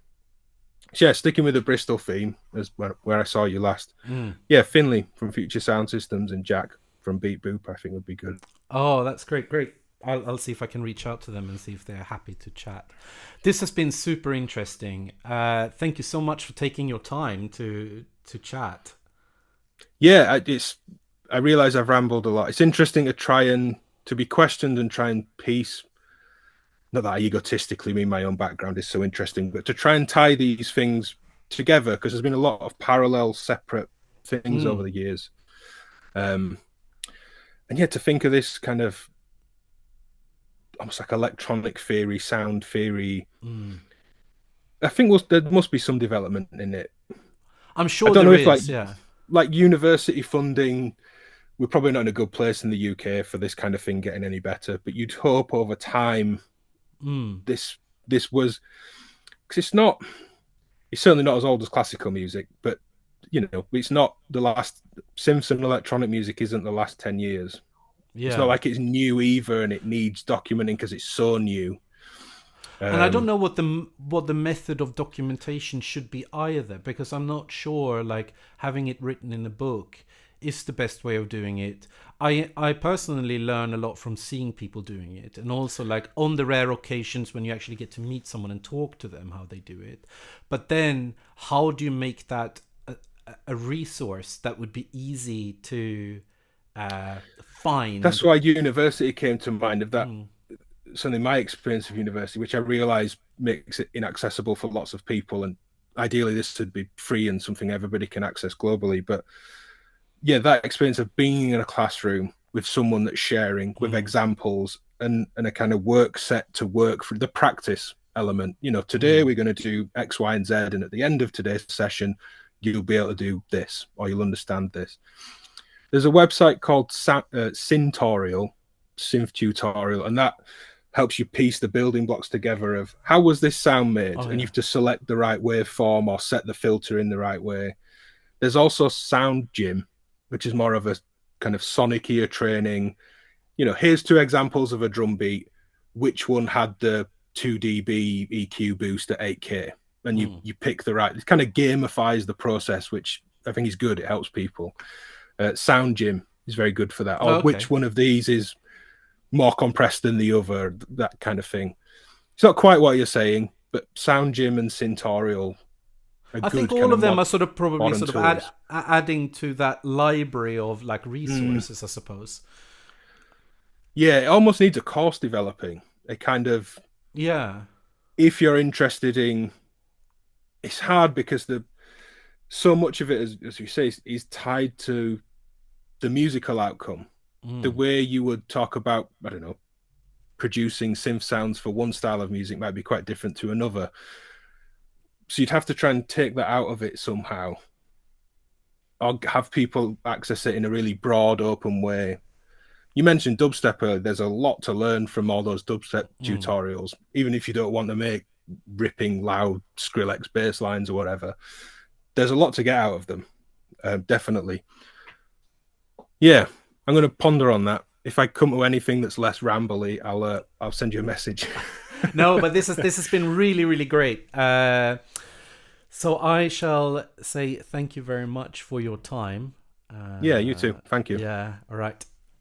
So yeah, sticking with the Bristol theme as where I saw you last. Mm. Yeah, Finley from Future Sound Systems and Jack from Beat Boop, I think would be good. Oh, that's great, great. I'll see if I can reach out to them and see if they're happy to chat. This has been super interesting. Thank you so much for taking your time to chat. Yeah, I realize I've rambled a lot. It's interesting to try and to be questioned and try and piece. Not that I egotistically mean my own background is so interesting, but to try and tie these things together because there's been a lot of parallel, separate things over Mm. the years. Um, and yet to think of this kind of almost like electronic theory, sound theory. Mm. I think there must be some development in it. I'm I sure don't know there if is. Yeah. like university funding, we're probably not in a good place in the UK for this kind of thing getting any better. But you'd hope over time Mm. this was because it's certainly not as old as classical music, but it's not the last. Synths and electronic music isn't the last 10 years. It's not Yeah. like it's new either, and it needs documenting because it's so new. And I don't Um, know what the method of documentation should be either, because I'm not sure like having it written in a book is the best way of doing it. I personally learn a lot from seeing people doing it, and also like on the rare occasions when you actually get to meet someone and talk to them how they do it. But then how do you make that a resource that would be easy to that's find? why university came to mind of that. Mm, Certainly, my experience of university, which I realise makes it inaccessible for lots of people, and ideally this should be free and something everybody can access globally. But yeah, that experience of being in a classroom with someone that's sharing with mm, examples and a kind of work set to work for the practice element. Today mm. we're going to do X, Y, and Z, and at the end of today's session, you'll be able to do this or you'll understand this. There's a website called Syntorial, Synth Tutorial, and that helps you piece the building blocks together of how was this sound made, Oh and you yeah. have to select the right waveform or set the filter in the right way. There's also Sound Gym, which is more of a kind of sonic ear training. Here's two examples of a drum beat. Which one had the 2 dB EQ boost at 8K? And you Mm. you pick the right. It kind of gamifies the process, which I think is good. It helps people. Sound Gym is very good for that. Or Okay. which one of these is more compressed than the other? That kind of thing. It's not quite what you're saying, but Sound Gym and Syntorial are I think good all kind of of them are sort of probably modern sort of tools. adding to that library of like Mm. resources, I suppose. Yeah, it almost needs a course developing. A kind of Yeah. if you're interested in, it's hard because so much of it, as you say, is tied to the musical outcome. The Mm, way you would talk about, I don't know, producing synth sounds for one style of music might be quite different to another. So you'd have to try and take that out of it somehow, or have people access it in a really broad, open way. You mentioned dubstep earlier. There's a lot to learn from all those dubstep mm. tutorials, even if you don't want to make ripping, loud Skrillex bass lines or whatever. There's a lot to get out of them, definitely. Yeah, I'm going to ponder on that. If I come to anything that's less rambly, I'll send you a message. No, but this has been really, really great. So I shall say thank you very much for your time. Yeah, you too. Thank you. Yeah, all right.